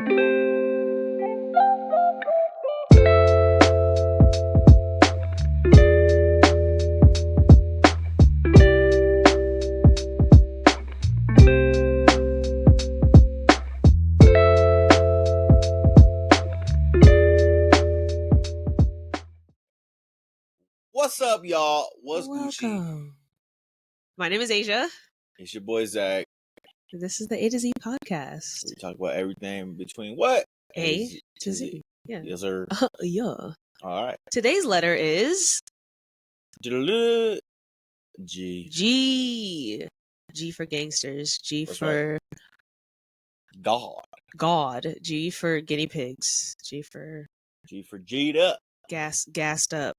What's up, y'all? What's Gucci? Welcome. My name is Asia. It's your boy Zach. This is the A to Z podcast. We talk about everything between what? A to Z. Yeah. Yes, sir. Yeah. All right. Today's letter is G. G. G for gangsters. G That's for God. God. G for guinea pigs. G for G'd up. gassed up.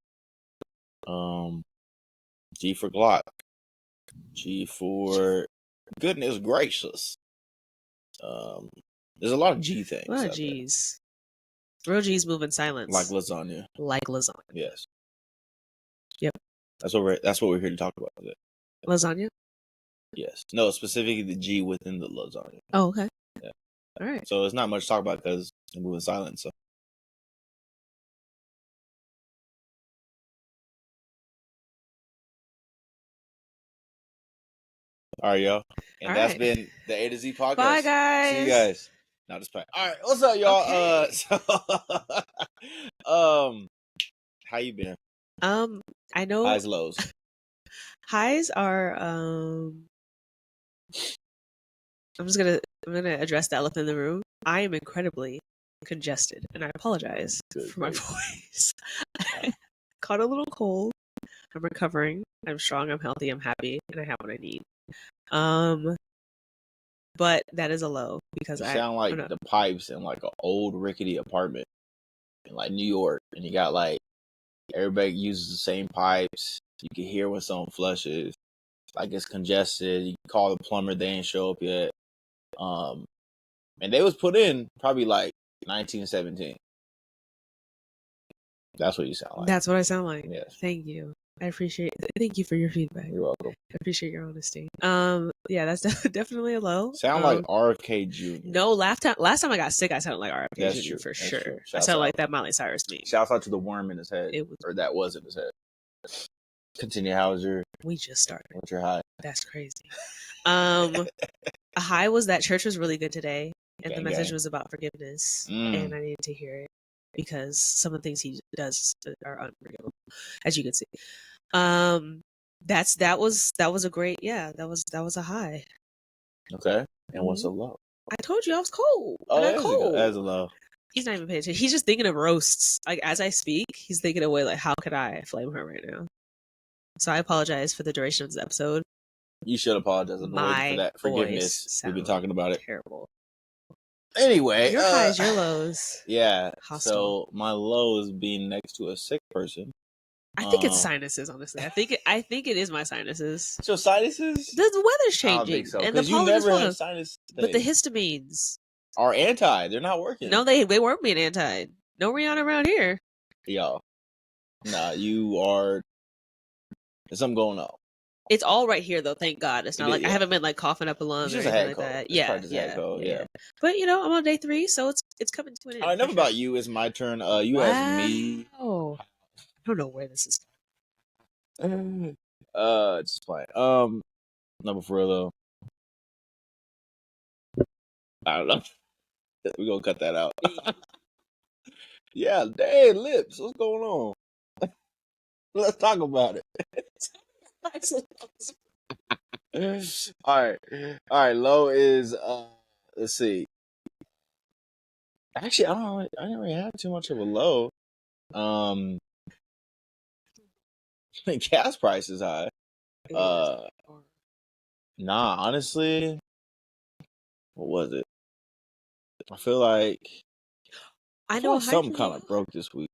G for Glock. G for goodness gracious. There's a lot of G things. A lot of G's. Real G's move in silence. Like lasagna. Yes. Yep. That's what we're here to talk about today. Lasagna? Yes. No, specifically the G within the lasagna. Oh, okay. Yeah. All right. So it's not much to talk about because they move in silence. So. All right, y'all. And All that's right. been the A to Z podcast. Bye, guys. See you guys. Not just play. All right. What's up, y'all? Okay. How you been? I know Highs, lows. highs are I'm gonna address the elephant in the room. I am incredibly congested, and I apologize for my voice. I caught a little cold. I'm recovering. I'm strong. I'm healthy. I'm happy, and I have what I need. But that is a low because You sound like the pipes in like an old rickety apartment in like New York, and you got like everybody uses the same pipes. You can hear when someone flushes. Like it's congested. You can call the plumber, they ain't show up yet. And they was put in probably like 1917. That's what you sound like. That's what I sound like. Yes. Thank you. Thank you for your feedback. You're welcome. I appreciate your honesty. Yeah, that's definitely a low. Sound like RFK Jr. No, last time I got sick, I sounded like RFK That's Jr. true. for That's sure. true. I sounded like that Miley Cyrus meme. Shouts out to the worm in his head. That was in his head. Continue. How was your? We just started. What's your high? That's crazy. A high was that church was really good today, and the message was about forgiveness, and I needed to hear it because some of the things he does are unforgivable, as you can see. That was a great, that was a high. Okay. And what's a low? I told you I was cold. Oh, I got cold. That's a low. He's not even paying attention. He's just thinking of roasts. Like as I speak, he's thinking away like, how could I flame her right now? So I apologize for the duration of this episode. You should apologize for that forgiveness. We've been talking about it. Terrible. Anyway, your highs, your lows. Yeah. Hostile. So my low is being next to a sick person. I think it's sinuses, honestly. I think it is my sinuses. So sinuses? The weather's changing. I don't think so. And the you never had sinus things. But the histamines are anti. They're not working. No, they weren't being anti. No Rihanna around here. Y'all. Nah, you are. There's something going on. It's all right here, though. Thank God. It's not like I haven't been like coughing up a lung or anything like that. Yeah. But you know, I'm on day 3, so it's coming to an end. All right, enough about you. It's my turn. You asked me. Oh, I don't know where this is going. It's just fine. No, but for real though, I don't know. We're gonna cut that out. Yeah, dang lips. What's going on? Let's talk about it. All right. Low is let's see. Actually, I didn't really have too much of a low. Gas price is high. Nah, honestly, what was it? I feel like I know something kind of broke this week.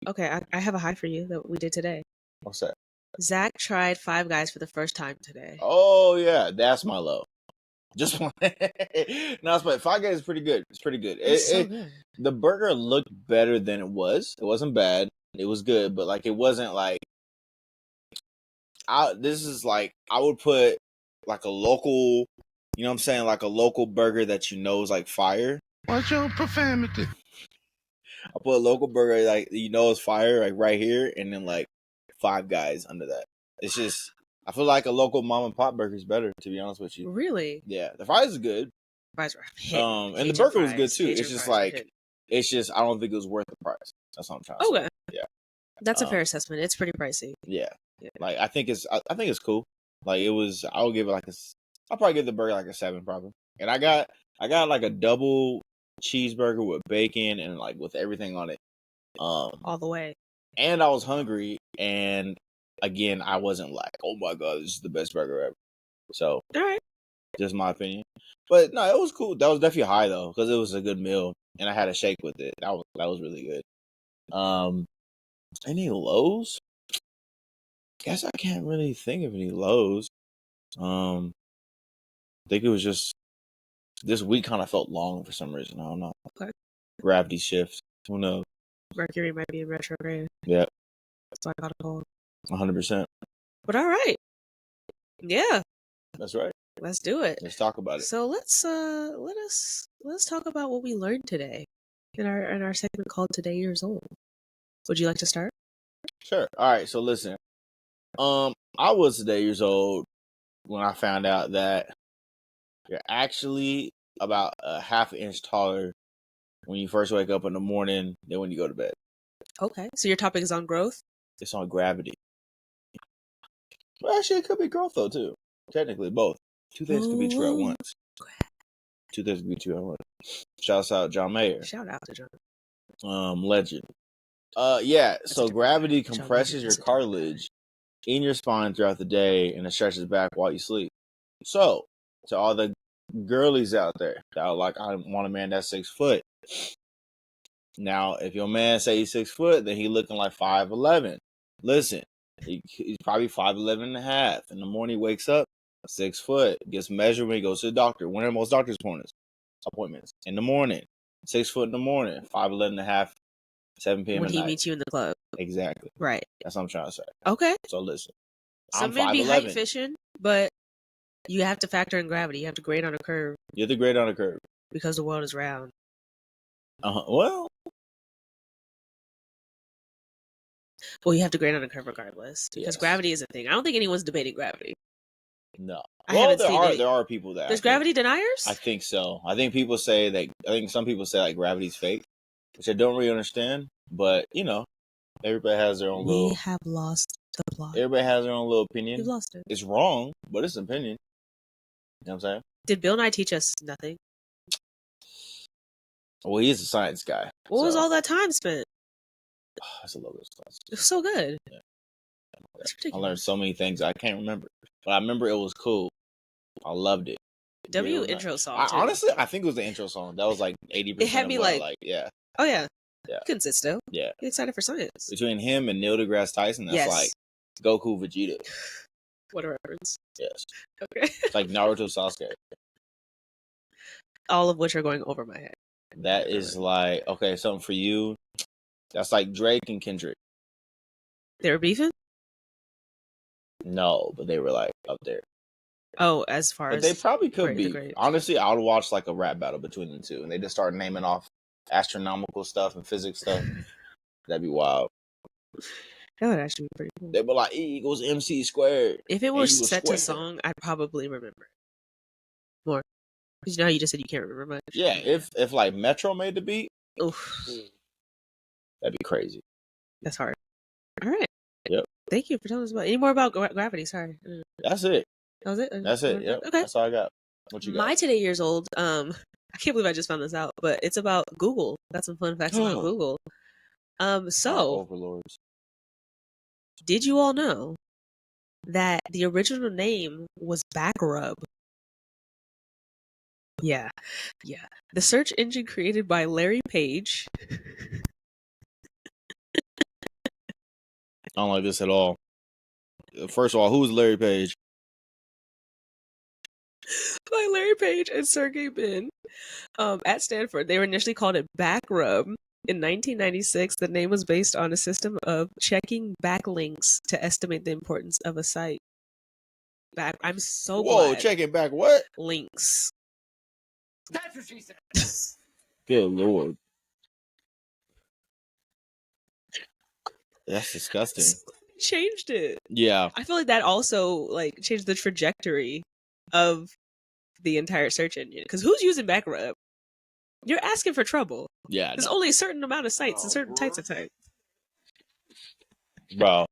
Okay, I have a high for you that we did today. What's that? Zach tried Five Guys for the first time today. Oh yeah, that's my low. Just one. No, but Five Guys is pretty good. It's pretty good. It's so good. The burger looked better than it was. It wasn't bad. It was good, but like it wasn't like. This is like I would put like a local, you know what I'm saying, like a local burger that you know is like fire. Watch your profanity. I put a local burger, like, it's fire, like right here, and then like Five Guys under that. It's just, I feel like a local mom and pop burger is better, to be honest with you. Really? Yeah, the fries is good. Fries were hit. And the burger was good too. It's just like, I don't think it was worth the price. That's what I'm trying to say. Yeah, that's a fair assessment. It's pretty pricey. Yeah, like I think it's cool. Like it was, I'll give it like I'll probably give the burger like a 7 probably. And I got like a double cheeseburger with bacon and like with everything on it. All the way. And I was hungry, and again, I wasn't like, oh my god, this is the best burger ever. So, all right, just my opinion. But no, it was cool. That was definitely high though, because it was a good meal, and I had a shake with it. That was really good. Any lows? Guess I can't really think of any lows. I think it was just this week kind of felt long for some reason. I don't know. Okay. Gravity shift. Who knows? Mercury might be in retrograde. Yeah. So I got it all. 100%. But all right. Yeah. That's right. Let's do it. Let's talk about it. So let's talk about what we learned today in our segment called Today Years Old. Would you like to start? Sure. All right. So listen. I was today years old when I found out that you're actually about a half an inch taller when you first wake up in the morning than when you go to bed. Okay. So your topic is on growth? It's on gravity. Well, actually, it could be growth, though, too. Technically, both. Two things could be true at once. Two things could be true at once. Shouts out John Mayer. Shout out to John. Legend. Yeah, so gravity compresses your cartilage in your spine throughout the day, and it stretches back while you sleep. So, to all the girlies out there that are like, I want a man that's 6 foot. Now, if your man say he's 6 foot, then he looking like 5'11". Listen, he's probably 5'11 and a half. In the morning, he wakes up 6 foot, gets measured when he goes to the doctor. When are most doctor's appointments? In the morning, 6 foot in the morning, 5'11 and a half, 7 p.m. When he meets you in the club. Exactly. Right. That's what I'm trying to say. Okay. So listen, some men be height fishing, but you have to factor in gravity. You have to grade on a curve. You have to grade on a curve because the world is round. Well, you have to grade on a curve regardless because gravity is a thing. I don't think anyone's debating gravity. No. Well, there are people that there's gravity deniers. I think so. I think people say that. I think some people say like gravity's fake, which I don't really understand. But everybody has their own little. We have lost the plot. Everybody has their own little opinion. We've lost it. It's wrong, but it's an opinion. You know what I'm saying? Did Bill Nye teach us nothing? Well, he is a science guy. What was all that time spent? That's a little bit of science. It was so good. Yeah. I learned so many things I can't remember, but I remember it was cool. I loved it. Intro song. Honestly, I think it was the intro song. That was like 80%. It had me like, yeah. Oh yeah. Yeah. You couldn't sit still. Yeah. Get excited for science. Between him and Neil deGrasse Tyson, that's like Goku, Vegeta. What a reference. Yes. Okay. It's like Naruto, Sasuke. All of which are going over my head. That is like, okay, something for you. That's like Drake and Kendrick. They were beefing? No, but they were like up there. Oh, as far as they probably could be. Honestly, I would watch like a rap battle between the two, and they just start naming off astronomical stuff and physics stuff. That'd be wild. That would actually be pretty cool. They'd be like E equals MC squared. If it was set to song, I'd probably remember it more. Because you know how you just said you can't remember much. Yeah, if like Metro made the beat, oof, that'd be crazy. That's hard. All right. Yep. Thank you for telling us about any more about gravity. Sorry. That's it. That was it. That's it. Yep. Okay. That's all I got. What you got? My today years old. I can't believe I just found this out, but it's about Google. Got some fun facts about Google. So overlords. Did you all know that the original name was Backrub? Yeah. The search engine created by Larry Page. I don't like this at all. First of all, who's Larry Page? By Larry Page and Sergey Brin at Stanford. They were initially called it Backrub. In 1996, the name was based on a system of checking backlinks to estimate the importance of a site. I'm so glad. Checking back what? Links. That's what she said. Good Lord. That's disgusting. Changed it. Yeah. I feel like that also like changed the trajectory of the entire search engine. Because who's using backrub? You're asking for trouble. Yeah. There's No. only a certain amount of sites and certain types of sites. Bro.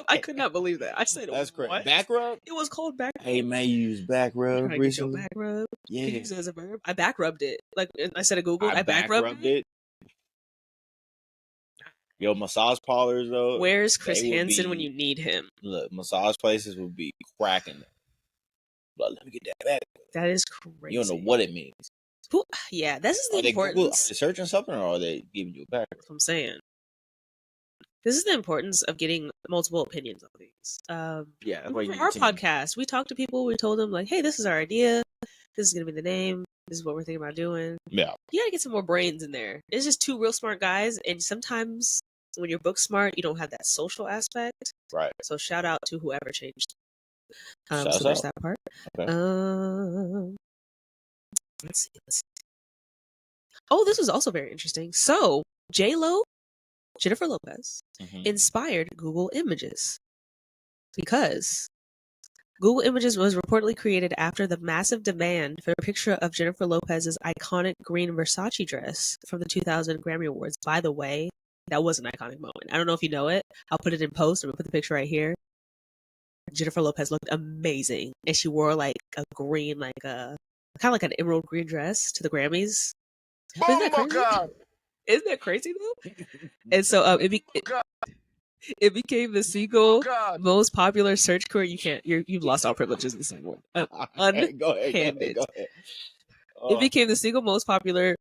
I could not believe that. I said, that's what? correct. Back rub? It was called back rub. Hey, man, you use back rub recently? Back rub? Yeah. Can you use it as a verb? I back rubbed it. Like I said, Google. I back rubbed it. Yo, massage parlors though. Where's Chris Hansen when you need him? Look, massage places would be cracking. But let me get that back. That is crazy. You don't know what it means. Yeah, this is the importance. Are they searching something or are they giving you a back? That's what I'm saying. This is the importance of getting multiple opinions on things. Yeah, for our podcast, we talked to people. We told them like, "Hey, this is our idea. This is gonna be the name. This is what we're thinking about doing." Yeah, you gotta get some more brains in there. It's just two real smart guys, and sometimes when you're book smart, you don't have that social aspect. Right. So shout out to whoever changed. So there's that part. Okay. Let's see. Oh, this was also very interesting. So J-Lo, Jennifer Lopez, inspired Google Images because Google Images was reportedly created after the massive demand for a picture of Jennifer Lopez's iconic green Versace dress from the 2000 Grammy Awards. By the way, that was an iconic moment. I don't know if you know it. I'll put it in post. I'm going to put the picture right here. Jennifer Lopez looked amazing. And she wore like a green, like a kind of like an emerald green dress to the Grammys. Isn't that crazy? God. Isn't that crazy though? And so it became the single most popular search query. You've lost all privileges in the same one. Unhanded. Go ahead. It became the single most popular.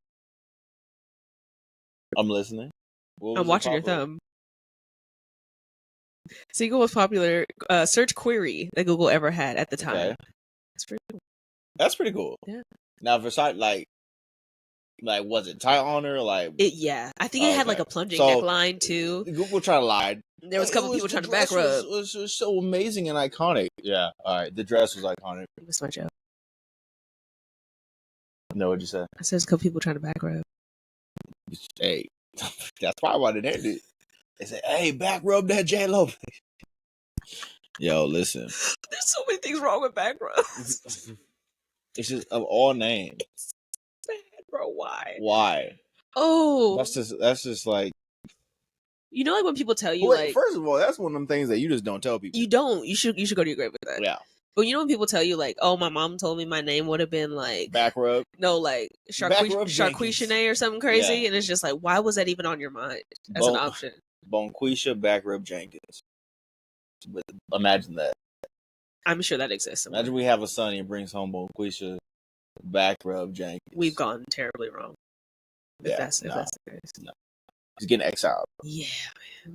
I'm listening. I'm watching your thumb. Single most popular search query that Google ever had at the time. Okay. That's pretty cool. That's pretty cool. Yeah. Now Versace, like was it tight on her? Yeah, I think it had like a plunging neckline too. Google tried to lie. There was a couple people trying to back rub. It was so amazing and iconic. Yeah. All right. The dress was iconic. It was my joke. No, what'd you say? I said there's a couple people trying to back rub. Hey, that's probably why they did it. They said, "Hey, back rub that J-Lo." Yo, listen. There's so many things wrong with back rubs. It's just of all names. Bad, bro. Why? Why? Oh, that's just like. You know, like when people tell you, like, first of all, that's one of them things that you just don't tell people. You don't. You should go to your grave with that. Yeah. But you know when people tell you, like, oh, my mom told me my name would have been like back rub. No, like Charquishane or something crazy, yeah. And it's just like, why was that even on your mind as an option? Bonquisha back rub Jenkins. Imagine that. I'm sure that exists somewhere. Imagine we have a son and he brings home Bonquisha back rub Jenkins. We've gone terribly wrong. If that's the case. No. He's getting exiled. Yeah, man.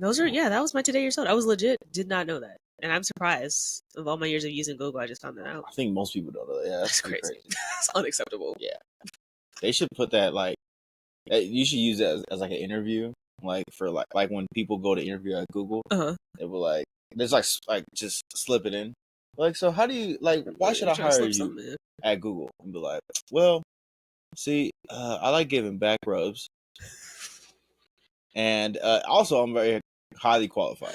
That was my today years old. I was legit did not know that. And I'm surprised of all my years of using Google, I just found that out. I think most people don't know that. Yeah, that's crazy. That's unacceptable. Yeah. They should put that you should use that as like an interview. Like for like when people go to interview at Google, they will like there's like just slip it in. Like, so how do you why should I hire you at Google? And be like, well, see, I like giving back rubs. And also, I'm very highly qualified.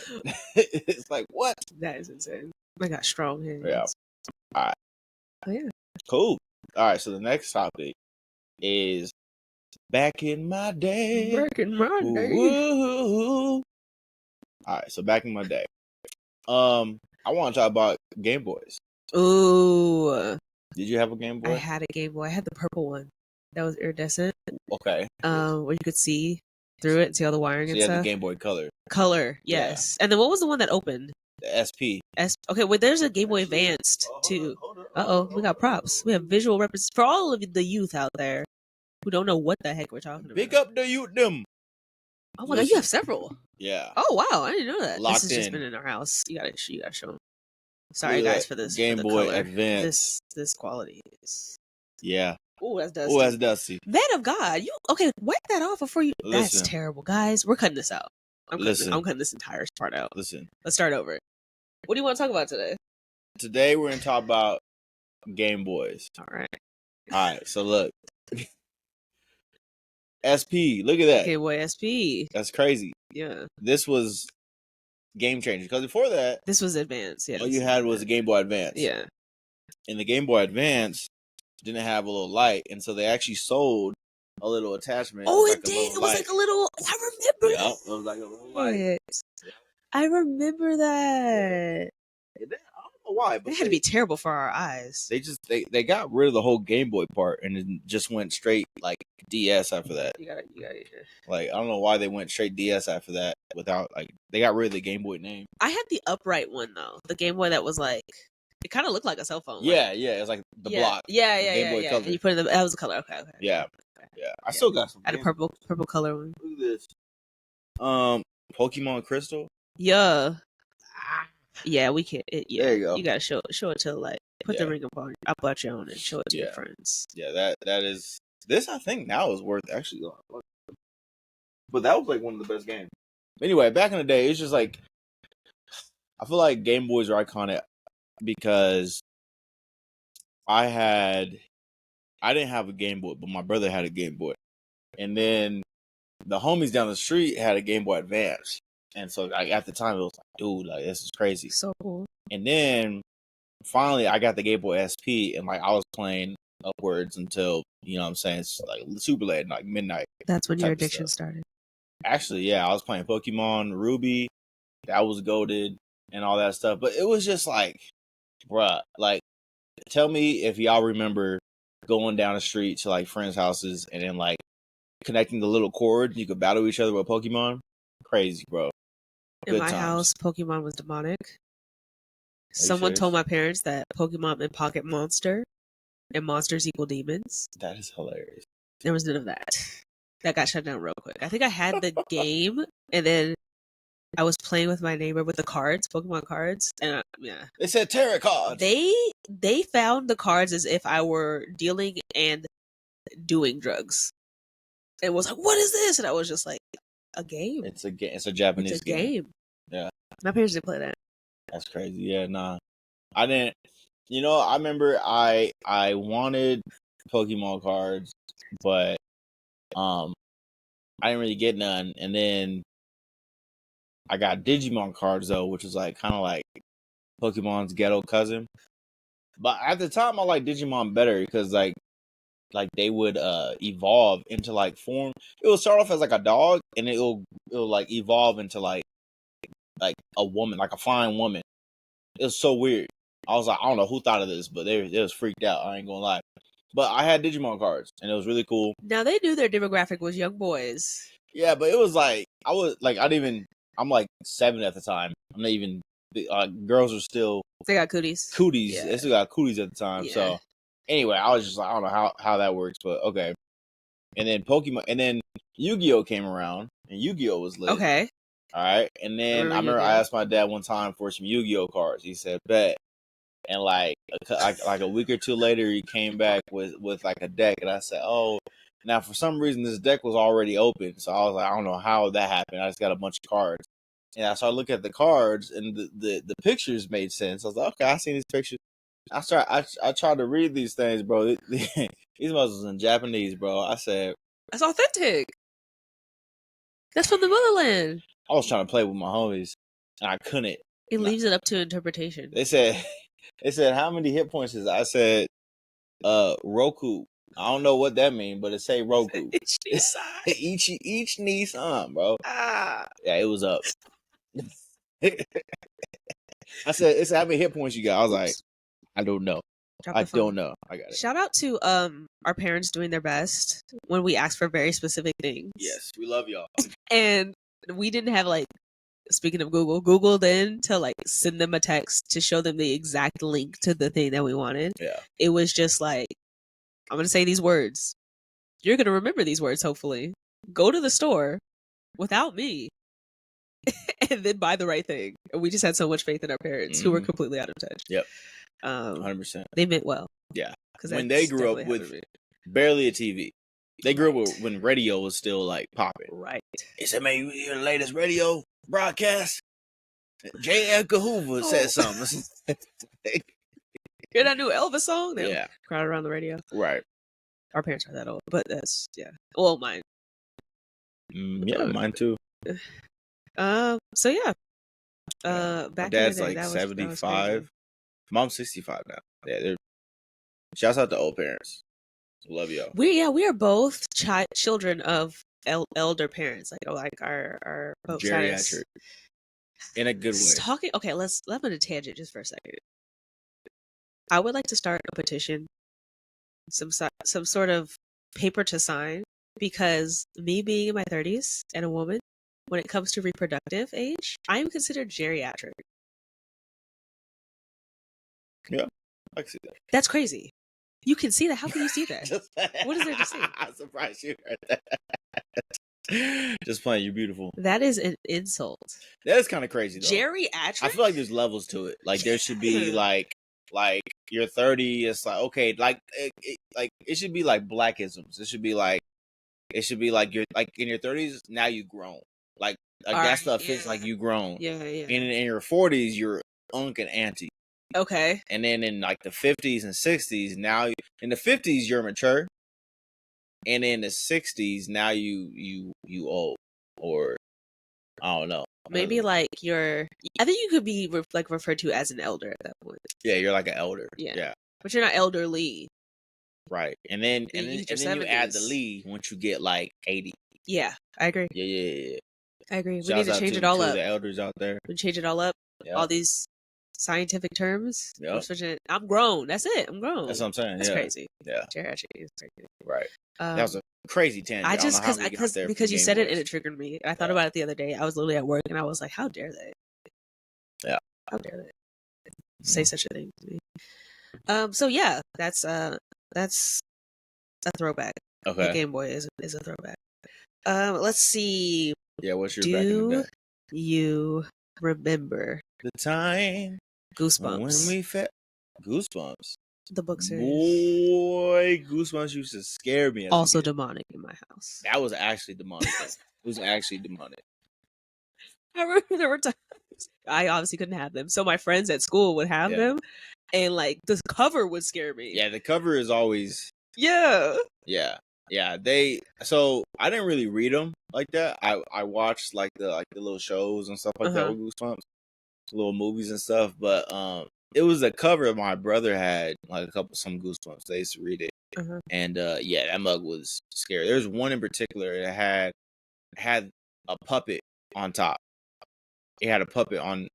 It's like, what? That is insane. I got strong hands. Yeah. All right. Oh, yeah. Cool. All right. So the next topic is back in my day. Back in my day. All right. So back in my day. I want to talk about Gameboys. Ooh. Did you have a Game Boy? I had a Game Boy. I had the purple one. That was iridescent. Okay. Where you could see through it and see all the wiring and stuff. You had the Game Boy Color. Color, yes. Yeah. And then what was the one that opened? The SP. Okay, well, there's a Game Boy Advanced, too. We got props. We have visual representation. For all of the youth out there who don't know what the heck we're talking about. Big up the youth, them. Oh, my God, you have several. Yeah. Oh, wow, I didn't know that. Locked this has just been in our house. You gotta show them. Sorry, guys, for this. Game Boy Advance. This quality is... Yeah. Oh, that's dusty. Oh, that's dusty. Man of God, wipe that off before you. Listen. That's terrible, guys. We're cutting this out. I'm cutting this entire part out. Listen. Let's start over. What do you want to talk about today? Today we're going to talk about Game Boys. All right. So look, SP, look at that. Game Boy SP. That's crazy. Yeah. This was game changer because before that, This was advanced. Yeah. all you had was a Game Boy Advance. Yeah. And the Game Boy Advance didn't have a little light, and so they actually sold a little attachment. Oh, it it did. It was like a little. I remember that. It was like a little light. I remember that. I don't know why, but It had to be terrible for our eyes. They got rid of the whole Game Boy part and then just went straight like DS after that. You got it. Like I don't know why they went straight DS after that without like they got rid of the Game Boy name. I had the upright one though, the Game Boy that was like it kind of looked like a cell phone. Yeah, it's like the block. Yeah, Game Boy color. And you put it in that was the color. Okay. Yeah. I still got some. I had a purple color one. Look at this. Pokemon Crystal. Yeah. Yeah, we can. There you go. You gotta show it to like put the ring up on your own and show it to your friends. Yeah, that is this. I think now is worth actually. But that was like one of the best games. Anyway, back in the day, it's just like I feel like Game Boys are iconic because I didn't have a Game Boy, but my brother had a Game Boy, and then the homies down the street had a Game Boy Advance. And so, like, at the time, it was like, dude, like, this is crazy. So cool. And then, finally, I got the Game Boy SP, and, like, I was playing upwards until, you know what I'm saying, it's, like, super late, like, midnight. That's when your addiction started. Actually, yeah, I was playing Pokemon Ruby. That was goated and all that stuff. But it was just, like, bruh, like, tell me if y'all remember going down the street to, like, friends' houses and then, like, connecting the little cord. You could battle each other with Pokemon. Crazy, bro. In my house, Pokemon was demonic. Someone told my parents that Pokemon and Pocket Monster and monsters equal demons. That is hilarious. There was none of that. That got shut down real quick. I think I had the game, and then I was playing with my neighbor with the cards, Pokemon cards, and they said tarot cards. They found the cards as if I were dealing and doing drugs. It was like, what is this? And I was just like, a game. It's a game. It's a Japanese game. Yeah. My parents didn't play that. That's crazy. Yeah, nah. I didn't. You know, I remember I wanted Pokemon cards, but I didn't really get none. And then I got Digimon cards though, which was like kind of like Pokemon's ghetto cousin. But at the time, I liked Digimon better because like they would evolve into like form. It would start off as like a dog, and it'll like evolve into like a woman, like a flying woman. It was so weird. I was like, I don't know who thought of this, but they was freaked out. I ain't gonna lie. But I had Digimon cards, and it was really cool. Now they knew their demographic was young boys. Yeah, but it was like I'm like 7 at the time. I'm not even. Girls are still. They got cooties. Yeah. They still got cooties at the time. Yeah. So anyway, I was just like, I don't know how that works, but okay. And then Yu-Gi-Oh came around, and Yu-Gi-Oh was lit. Okay. All right, and then I remember I asked my dad one time for some Yu-Gi-Oh cards. He said, "Bet." And like a week or two later, he came back with like a deck, and I said, "Oh." Now for some reason, this deck was already open, so I was like, I don't know how that happened. I just got a bunch of cards, and I started looking at the cards, and the pictures made sense. I was like, okay, I seen these pictures. I tried to read these things, bro. These muscles in Japanese, bro. I said, that's authentic. That's from the motherland. I was trying to play with my homies, and I couldn't. It leaves it up to interpretation. They said, how many hit points is it? I said, Roku. I don't know what that means, but it say Roku. each knee side, bro. Yeah, it was up. I said, it's how many hit points you got? I was like, I don't know. I don't know. I got it. Shout out to our parents doing their best when we asked for very specific things. Yes, we love y'all. And we didn't have like, speaking of Google then to like send them a text to show them the exact link to the thing that we wanted. Yeah. It was just like, I'm going to say these words. You're going to remember these words, hopefully. Go to the store without me and then buy the right thing. And we just had so much faith in our parents who were completely out of touch. Yep. 100%. They meant well. Yeah. When they grew up with barely a TV. They grew up when radio was still like popping. Right. He said, man, you hear the latest radio broadcast? J. Edgar Hoover said something. Hear that new Elvis song? Yeah. Crowd around the radio. Right. Our parents are that old, but that's well, mine. Yeah, mine too. So yeah. My Back in the dad's day, like that was 75. crazy. Mom's 65 now. Yeah, they're. Shouts out to old parents. Love y'all. We are both children of elder parents, like our folks had us. Geriatric. In a good way. Talking. Okay, let's on a tangent just for a second. I would like to start a petition, some sort of paper to sign, because me being in my 30s and a woman, when it comes to reproductive age, I am considered geriatric. Yeah, I can see that. That's crazy. You can see that. How can you see that? What is there to see? I'm surprised you heard that. Just playing. You're beautiful. That is an insult. That is kind of crazy though. Geriatric? I feel like there's levels to it. Like there should be like you're 30. It's like okay, like it should be like blackisms. It should be like you're like in your 30s now you grown. Like that stuff fits like you grown. Yeah. And in your 40s you're uncle and auntie. Okay. And then in like the 50s and 60s, now in the 50s you're mature, and in the 60s now you old, or I don't know. Maybe like I think you could be referred to as an elder at that point. Yeah, you're like an elder. Yeah. But you're not elderly. Right. And then you add the Lee once you get like 80. Yeah, I agree. Yeah. I agree. We need to change it all up. The elders out there. We change it all up. Yep. All these scientific terms. Yep. I'm grown. That's it. I'm grown. That's what I'm saying. That's crazy. Yeah. Geriatric is crazy. Right. That was a crazy tangent. I just because you said it and it triggered me. I thought about it the other day. I was literally at work and I was like, how dare they? Yeah. How dare they say such a thing to me? So yeah, that's a throwback. Okay. The Game Boy is a throwback. Let's see. Yeah, what's your back in the day? You remember the time Goosebumps? When we Goosebumps. The book series. Boy, Goosebumps used to scare me. Also demonic in my house. That was actually demonic. It was actually demonic. I remember there were times I obviously couldn't have them, so my friends at school would have them, and like the cover would scare me. Yeah, the cover is always. Yeah. So I didn't really read them like that. I watched like the little shows and stuff like that with Goosebumps, little movies and stuff. But it was a cover my brother had, like some Goosebumps. They used to read it, and that mug was scary. There's one in particular that had a puppet on top. It had a puppet on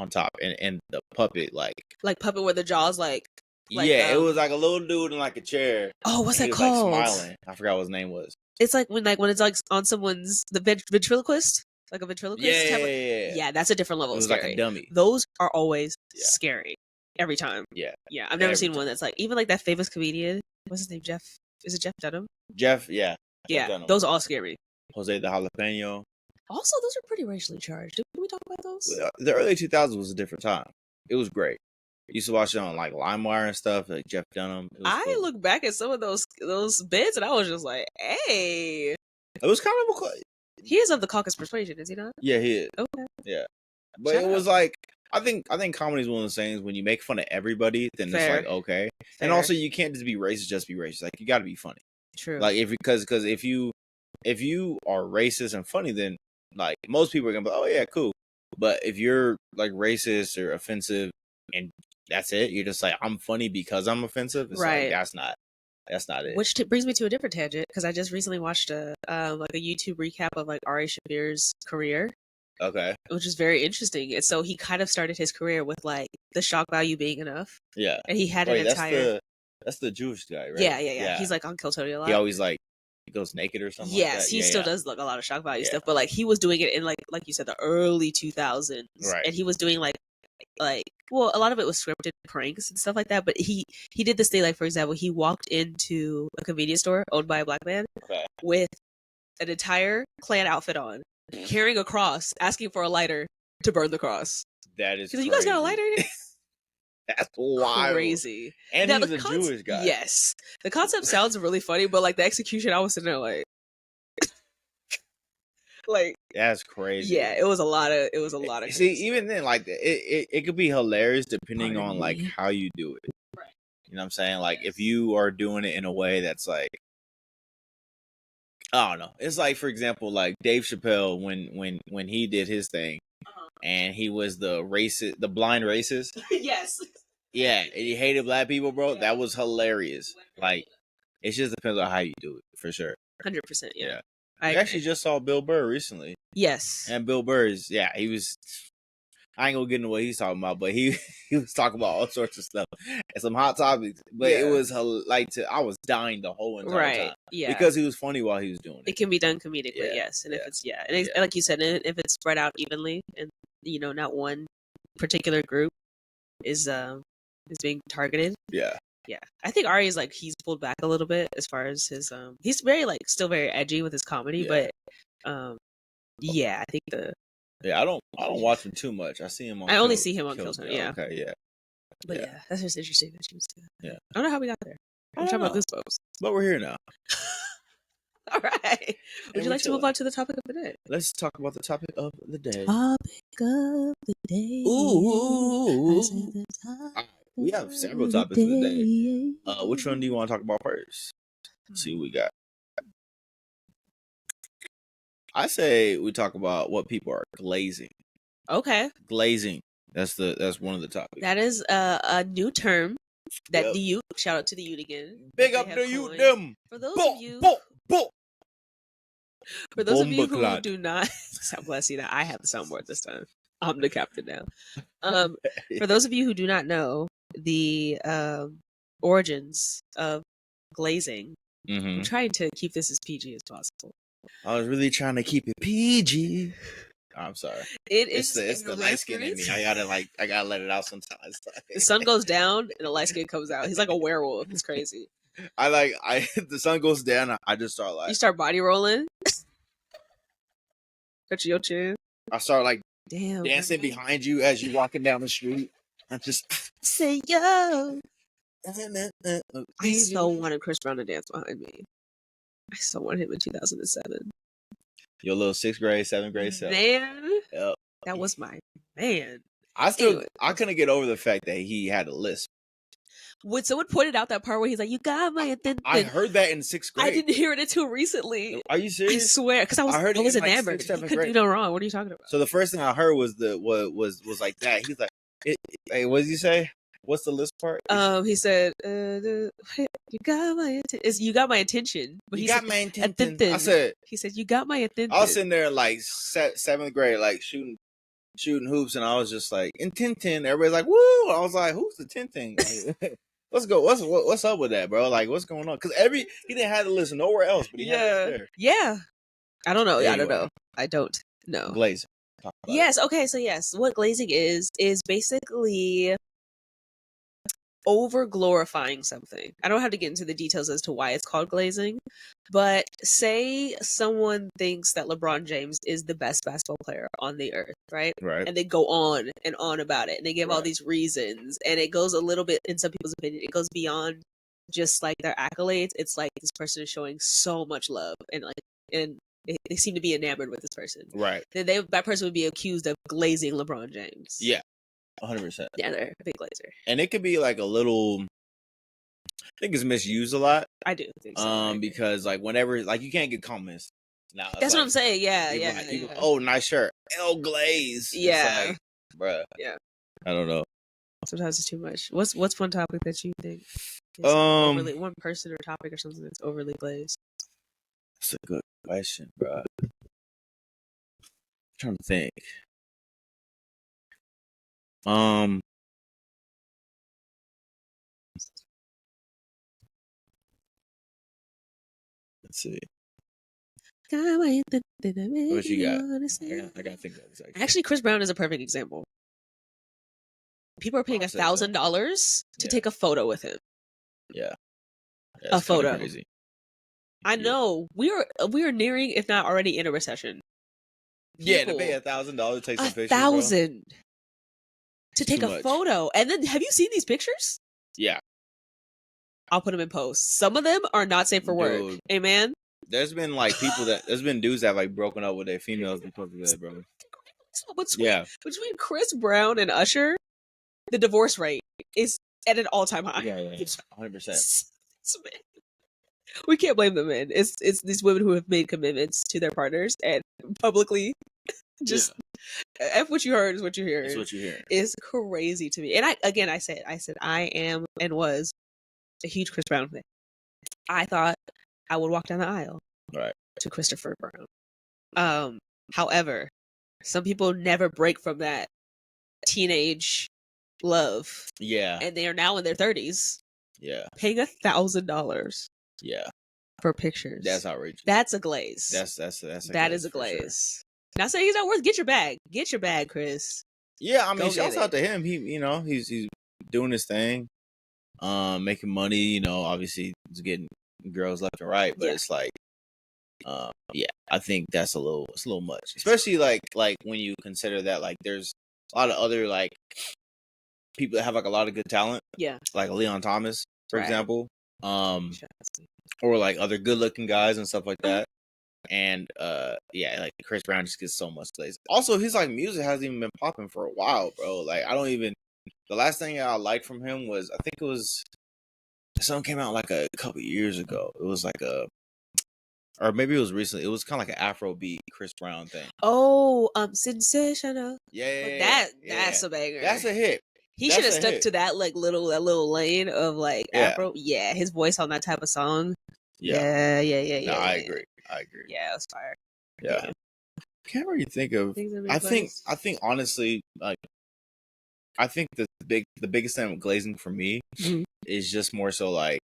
top, and the puppet like puppet where the jaws like it was like a little dude in like a chair. Oh, what's that called? Like smiling. I forgot what his name was. It's like when it's like on someone's ventriloquist, like a ventriloquist. Yeah. That's a different level. It was scary. Like a dummy. Those are always scary every time. Yeah. I've never seen one that's like even like that famous comedian. What's his name? Jeff? Is it Jeff Dunham? Jeff, yeah. Yeah, Dunham. Those all scare me. Jose the Jalapeno. Also, those are pretty racially charged. Did we talk about those? The early 2000s was a different time. It was great. I used to watch it on like LimeWire and stuff, like Jeff Dunham. I look back at some of those bits and I was just like, hey. It was kind of he is of the caucus persuasion, is he not? Yeah, he is. Okay. Yeah. But it was like I think comedy is one of those things when you make fun of everybody, then it's like okay. Fair. And also you can't just be racist. Like you got to be funny. True. Like because if you are racist and funny, then like most people are gonna be oh yeah cool. But if you're like racist or offensive and that's it, you're just like I'm funny because I'm offensive. It's like that's not it. Which brings me to a different tangent because I just recently watched a YouTube recap of like Ari Shaffir's career. Okay. Which is very interesting. And so he kind of started his career with like the shock value being enough. Yeah. And he had an entire. That's the Jewish guy, right? Yeah. He's like on Kill Tony a lot. He always like he goes naked or something. Yes, like that. He still does like a lot of shock value stuff, but like he was doing it in like you said the early 2000s, right? And he was doing like well, a lot of it was scripted pranks and stuff like that. But he did this thing like for example, he walked into a convenience store owned by a black man with an entire Klan outfit on, carrying a cross, asking for a lighter to burn the cross. That is. He's like, you guys got a lighter? That's wild. Crazy. And now, he's a Jewish guy. Yes. The concept sounds really funny, but like the execution, I was sitting there like like that's crazy. Yeah, it was a lot of see, even then, like it could be hilarious depending on like how you do it. Right. You know what I'm saying? Like if you are doing it in a way that's like I don't know. It's like, for example, like Dave Chappelle when he did his thing, and he was the blind racist. Yes. Yeah, and he hated black people, bro. Yeah. That was hilarious. Like, it just depends on how you do it, for sure. 100%. Yeah. I actually just saw Bill Burr recently. Yes. And Bill Burr is, he was. I ain't gonna get into what he's talking about, but he was talking about all sorts of stuff and some hot topics. But it was I was dying the whole entire time. Yeah. Because he was funny while he was doing it. It can be done comedically, yes. And if it's and like you said, if it's spread out evenly, and not one particular group is being targeted. Yeah. Yeah. I think Ari is like he's pulled back a little bit as far as his he's very still very edgy with his comedy, but I think I don't watch him too much. I see him on I only see him on Kill Tony. Yeah. Okay, yeah. But that's just interesting that you was doing that. Yeah. I don't know how we got there. We're talking about Goosebumps. But we're here now. All right. Would you like to move on to the topic of the day? Let's talk about the topic of the day. Topic of the day. Ooh. We have several topics of the day. Which one do you want to talk about first? Let's see what we got. I say we talk about what people are glazing. Okay. Glazing. That's one of the topics. That is a new term that the youth, shout out to the youth again. Big up the youth them. For those of you who do not God bless you, that I have the soundboard this time. I'm the captain now. For those of you who do not know the origins of glazing, I'm trying to keep this as PG as possible. I was really trying to keep it PG. I'm sorry. It's the light skin in me. I gotta let it out sometimes. The sun goes down and the light skin comes out. He's like a werewolf. It's crazy. The sun goes down. I just start you start body rolling. Touch your chin. I start dancing behind you as you're walking down the street. I just say yo. I so wanted Chris Brown to dance behind me. I so wanted him in 2007. Your little 6th grade, 7th grade self. Man. Yep. That was my man. I couldn't get over the fact that he had a lisp. When someone pointed out that part where he's like, "You got my attention," I heard that in 6th grade. I didn't hear it until recently. Are you serious? I swear, because I was enamored. He couldn't do no wrong. What are you talking about? So the first thing I heard was was like that. He's like, "Hey, what did you say? What's the lisp part?" He said, "You got my attention." You got my attention. But you got my attention. I said, he said, "You got my attention." I was sitting there like 7th grade, shooting hoops, and I was just like, in Tintin. Everybody's like, "Woo!" I was like, "Who's the Tintin?" Let's go. What's up with that, bro? Like, what's going on? Because he didn't have to listen nowhere else, but he had it there. Yeah. I don't know. Anyway. I don't know. Glazing. Yes. Okay. So yes, what glazing is basically over glorifying something. I don't have to get into the details as to why it's called glazing, but say someone thinks that LeBron James is the best basketball player on the earth, right? Right. And they go on and on about it, and they give all these reasons, and it goes a little bit, in some people's opinion, it goes beyond just like their accolades. It's like this person is showing so much love, and they seem to be enamored with this person. Right. Then that person would be accused of glazing LeBron James. Yeah. 100%. Yeah, they're a big glazer. And it could be like a little, I think it's misused a lot. I do think so. Because whenever, you can't get comments now. That's what I'm saying. Yeah, people, oh, nice shirt. L Glaze. Yeah. It's bruh. Yeah. I don't know. Sometimes it's too much. What's one topic that you think is overly, one person or topic or something that's overly glazed? That's a good question, bruh. I'm trying to think. Let's see. What you got? I gotta think of this. Actually, Chris Brown is a perfect example. People are paying $1,000 to take a photo with him. Yeah, a photo. Crazy. I know we are nearing, if not already, in a recession. Yeah, to pay $1,000 to take some pictures. $1,000 to take a photo, and then have you seen these pictures? Yeah, I'll put them in post. Some of them are not safe for work. Amen. There's been there's been dudes that have broken up with their females because of that, bro. Between Chris Brown and Usher, the divorce rate is at an all-time high. Yeah, 100%. We can't blame the men. It's these women who have made commitments to their partners and publicly just F what you heard is what you hear. That's what you're hearing. It's crazy to me. And I said I am and was a huge Chris Brown fan. I thought I would walk down the aisle Right. to Christopher Brown. However, some people never break from that teenage love. Yeah. And they are now in their 30s. Yeah. Paying $1,000. Yeah. For pictures. That's outrageous. That's a glaze. That is a glaze. Sure. Not saying he's not worth. Get your bag. Get your bag, Chris. Yeah, I mean, shouts out to him. He's doing his thing, making money. Obviously he's getting girls left and right, but it's like, I think that's a little much, especially like when you consider that like there's a lot of other like people that have like a lot of good talent. Yeah, like Leon Thomas, for example, or like other good looking guys and stuff like that. And like Chris Brown just gets so much plays. Also, his like music hasn't even been popping for a while, bro. Like the last thing I liked from him was I think it was something came out like a couple years ago. It was like or maybe it was recently. It was kind of like an Afrobeat Chris Brown thing. Oh, sensational. Yeah. That's a banger. That's a hit. He should have stuck to that like little lane of like Afro. Yeah, his voice on that type of song. Yeah. No, I agree. Yeah, that's fire. Yeah. Can't really think of. I think honestly, like, I think the biggest thing with Glazing for me is just more so like,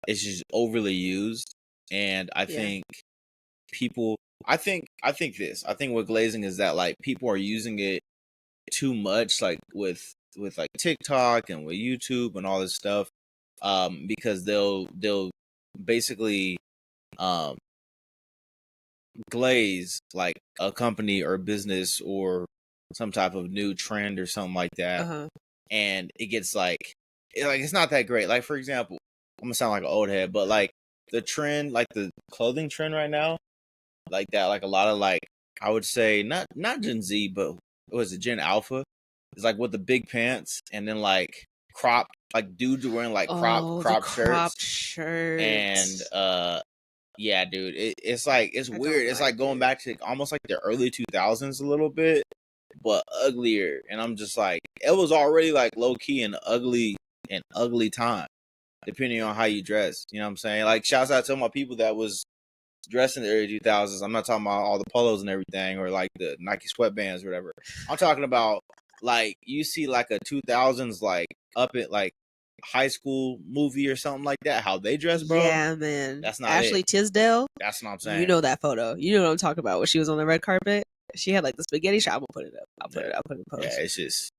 it's just overly used, and I think people. I think what Glazing is that like people are using it too much, like with like TikTok and with YouTube and all this stuff, because they'll basically glaze like a company or business or some type of new trend or something like that, and it gets like it's not that great. Like, for example, I'm gonna sound like an old head, but like the trend, like the clothing trend right now, like that, like a lot of like I would say not Gen Z, but what was it, Gen Alpha? It's like with the big pants and then like crop, like dudes are wearing like cropped shirts. And yeah, dude, it's like it's weird. It's like going back to almost like the early 2000s a little bit, but uglier. And I'm just like, it was already like low key and ugly time, depending on how you dress. You know what I'm saying? Like, shouts out to my people that was dressed in the early 2000s. I'm not talking about all the polos and everything or like the Nike sweatbands or whatever. I'm talking about like you see like a 2000s like up at like high school movie or something like that, how they dress, bro. Yeah, man. That's not Ashley it. Tisdale. That's what I'm saying. You know that photo. You know what I'm talking about when she was on the red carpet. She had like the spaghetti shop. I'm gonna put it up. I'll put it in post. Yeah, it's just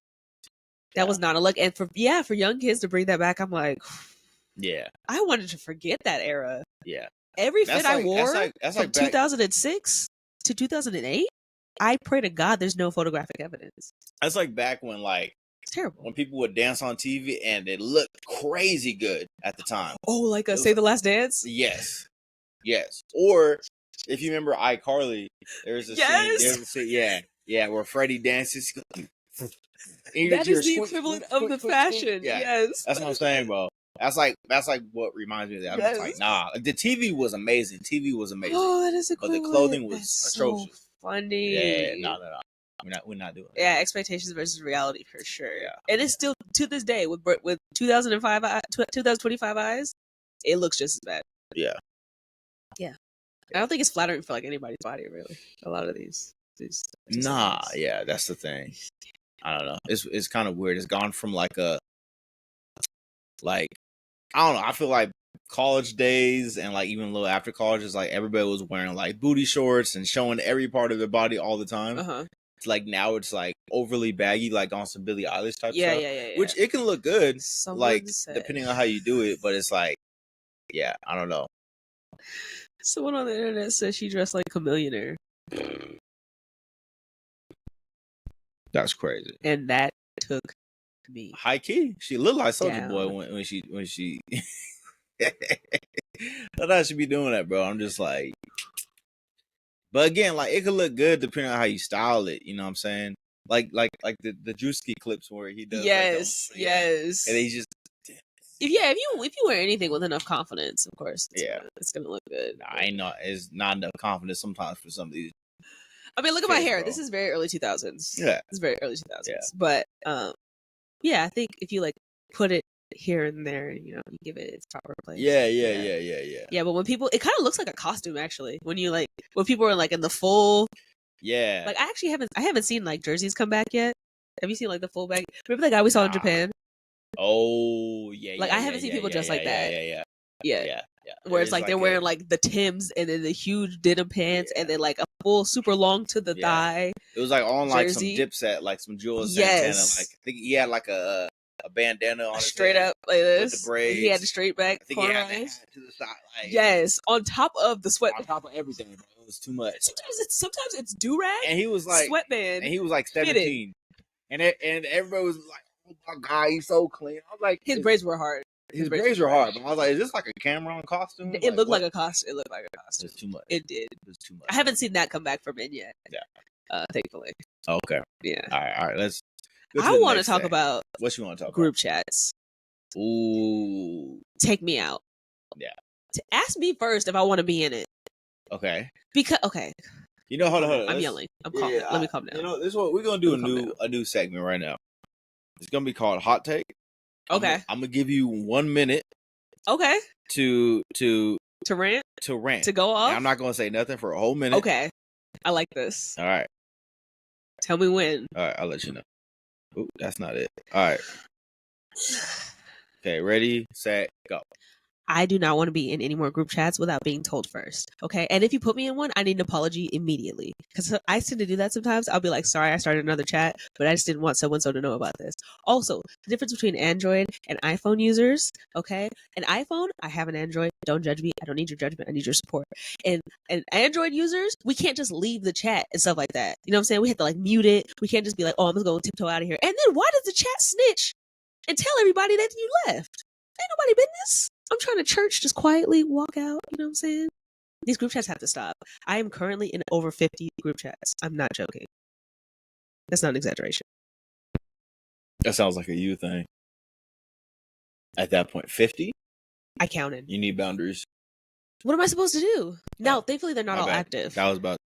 that was not a look. And for young kids to bring that back, I'm like, yeah. I wanted to forget that era. Yeah. Every fit I wore that's from 2006 to 2008, I pray to God there's no photographic evidence. That's like back when like it's terrible. When people would dance on TV and it looked crazy good at the time. Oh, like Say the Last Dance? Yes. Or if you remember iCarly, there's a scene, yeah, where Freddie dances. That is the equivalent of the fashion. Yeah. Yes. That's what I'm saying, bro. That's like what reminds me of that. I'm just like, nah. The TV was amazing. Oh, that is equivalent. But the clothing was atrocious. So funny. Yeah, no. We're not doing it. Yeah, expectations versus reality for sure. Yeah. And it's still to this day with 2025 eyes, it looks just as bad. Yeah. Yeah. I don't think it's flattering for like anybody's body, really. A lot of these nah, yeah, that's the thing. I don't know. It's kind of weird. It's gone from like a I don't know. I feel like college days and like even a little after college is like everybody was wearing like booty shorts and showing every part of their body all the time. It's like now it's like overly baggy, like on some Billie Eilish type stuff. Yeah. Which it can look good, depending on how you do it. But it's like, yeah, I don't know. Someone on the internet says she dressed like a millionaire. That's crazy. And that took me high key. She looked like Soulja Boy when she. I thought I should be doing that, bro. I'm just like, but again, like it could look good depending on how you style it. You know what I'm saying? Like the Drewski clips where he does. Yes. And he just if you wear anything with enough confidence, of course, it's gonna look good. Nah, I ain't not. It's not enough confidence sometimes for some of these. I mean, look at my hair. Bro. This is very early 2000s. Yeah, it's very early 2000s. Yeah. But yeah, I think if you like put it here and there, you give it its proper place. Yeah. Yeah, but when people, it kind of looks like a costume actually. When people are like in the full. Yeah. Like I haven't seen like jerseys come back yet. Have you seen like the full bag? Remember that guy we saw in Japan? Oh yeah. Like I haven't seen people dressed like that. Yeah. Where it's like they're wearing like the Timbs and then the huge denim pants and then like a full super long to the thigh. It was like on like jersey. some Dipset, like some Jules Santana. Like I think he had like a bandana on straight his up like this. With the braids. He had the straight back. I think he had that to the side. Like, yes, on top of the sweat. On top of everything, bro. It was too much. Sometimes it's do-rag. And he was like sweatband. And he was like 17. And everybody was like, "Oh my god, he's so clean." I was like, his braids were hard. His braids were hard, but I was like, "Is this like a Cameron costume?" It looked like a costume. It looked like a costume. It's too much. It did. It was too much. I haven't seen that come back for men yet. Yeah. Thankfully. Okay. Yeah. All right. Let's. I want to talk about what you want to talk group chats. Ooh. Take me out. Yeah. Ask me first if I want to be in it. Okay. Because hold on. I'm yelling. I'm calm. Let me calm down. This is what we're gonna do. A new segment right now. It's gonna be called Hot Take. Okay. I'm gonna give you 1 minute. Okay. To rant. To go off. And I'm not gonna say nothing for a whole minute. Okay. I like this. All right. Tell me when. All right. I'll let you know. Ooh, that's not it. All right. Okay. Ready, set, go. I do not want to be in any more group chats without being told first. Okay. And if you put me in one, I need an apology immediately. Because I tend to do that sometimes. I'll be like, sorry, I started another chat, but I just didn't want so-and-so to know about this. Also, the difference between Android and iPhone users. Okay. An iPhone, I have an Android. Don't judge me. I don't need your judgment. I need your support. And Android users, we can't just leave the chat and stuff like that. You know what I'm saying? We have to like mute it. We can't just be like, oh, I'm just going to tiptoe out of here. And then why does the chat snitch and tell everybody that you left? Ain't nobody business. I'm trying to church, just quietly walk out. You know what I'm saying? These group chats have to stop. I am currently in over 50 group chats. I'm not joking. That's not an exaggeration. That sounds like a you thing. At that point, 50? I counted. You need boundaries. What am I supposed to do? Now, thankfully, they're not all active. That was about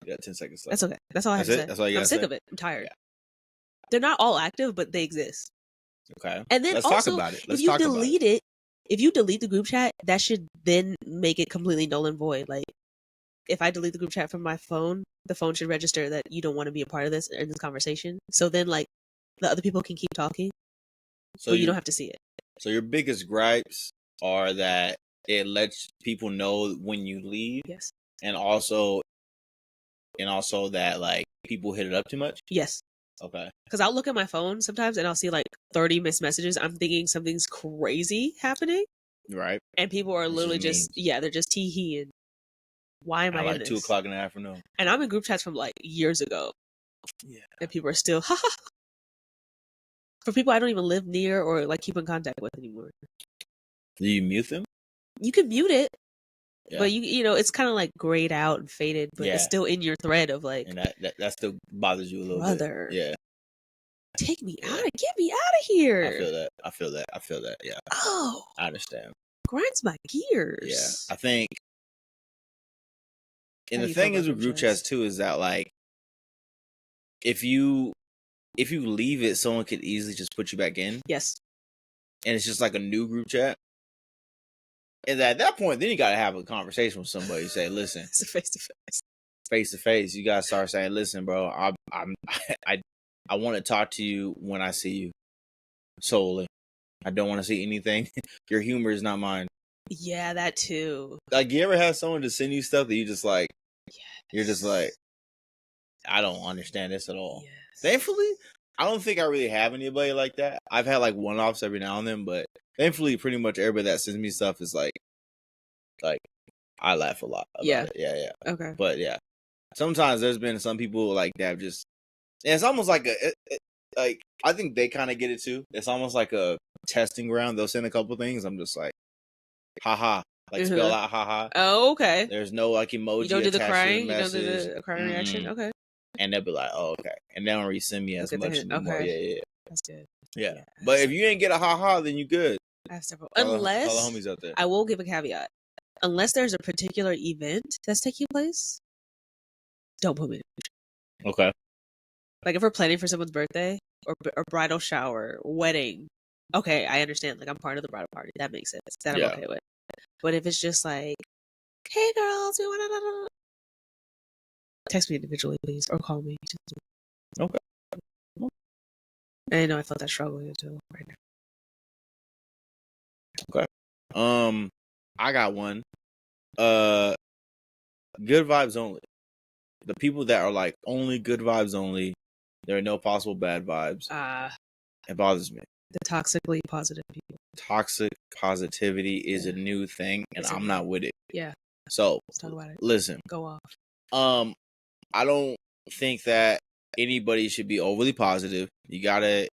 10 seconds left. That's okay. That's all I have to say. That's all you got to say? I'm sick of it. I'm tired. Yeah. They're not all active, but they exist. Okay. And then let's also, talk about it. If you delete the group chat, that should then make it completely null and void. Like, if I delete the group chat from my phone, the phone should register that you don't want to be a part of this in this conversation. So then, like, the other people can keep talking, but you don't have to see it. So your biggest gripes are that it lets people know when you leave. Yes. And also that, like, people hit it up too much? Yes. Okay. Because I'll look at my phone sometimes and I'll see like 30 missed messages. I'm thinking something's crazy happening. Right. And people are literally they're just tee-heeing. Why am I in this? 2 o'clock in the afternoon. And I'm in group chats from like years ago. Yeah. And people are still, ha ha. For people I don't even live near or like keep in contact with anymore. Do you mute them? You can mute it. Yeah. But you know, it's kind of like grayed out and faded, but it's still in your thread of like, and that still bothers you a little bit. Yeah. Take me out. Get me out of here. I feel that. Yeah. Oh. I understand. Grinds my gears. Yeah. I think. And the thing is with group chats too is that like, if you leave it, someone could easily just put you back in. Yes. And it's just like a new group chat. And at that point, then you got to have a conversation with somebody. Say, listen, it's a face-to-face. Face-to-face. You got to start saying, listen, bro, I want to talk to you when I see you solely. I don't want to see anything. Your humor is not mine. Yeah, that too. Like, you ever have someone to send you stuff that you just like, you're just like, I don't understand this at all. Yes. Thankfully, I don't think I really have anybody like that. I've had like one-offs every now and then, but thankfully, pretty much everybody that sends me stuff is like I laugh a lot about it. Yeah. Okay. But yeah, sometimes there's been some people like that have just, and it's almost like like I think they kind of get it too. It's almost like a testing ground. They'll send a couple things. I'm just like, haha, like spell out haha. Oh, okay. There's no like emoji. You don't do the crying. You don't do the crying reaction. Okay. And they'll be like, oh, okay, and they don't resend me as much anymore. Okay. Yeah. That's good. Yeah. But if you ain't get a haha, then you good. I have several. Call the Unless homies out there. I will give a caveat. Unless there's a particular event that's taking place, don't put me in a picture. Okay. Like if we're planning for someone's birthday or bridal shower, wedding, okay, I understand. Like I'm part of the bridal party. That makes sense. That I'm okay with. But if it's just like, hey girls, we want to text me individually, please, or call me. Okay. I know I felt that struggle until right now. Okay. I got one. Good vibes only. The people that are like only good vibes only. There are no possible bad vibes. It bothers me. The toxically positive people. Toxic positivity is a new thing, and I'm not with it. Yeah. So let's talk about it. Listen. Go off. I don't think that anybody should be overly positive. You gotta,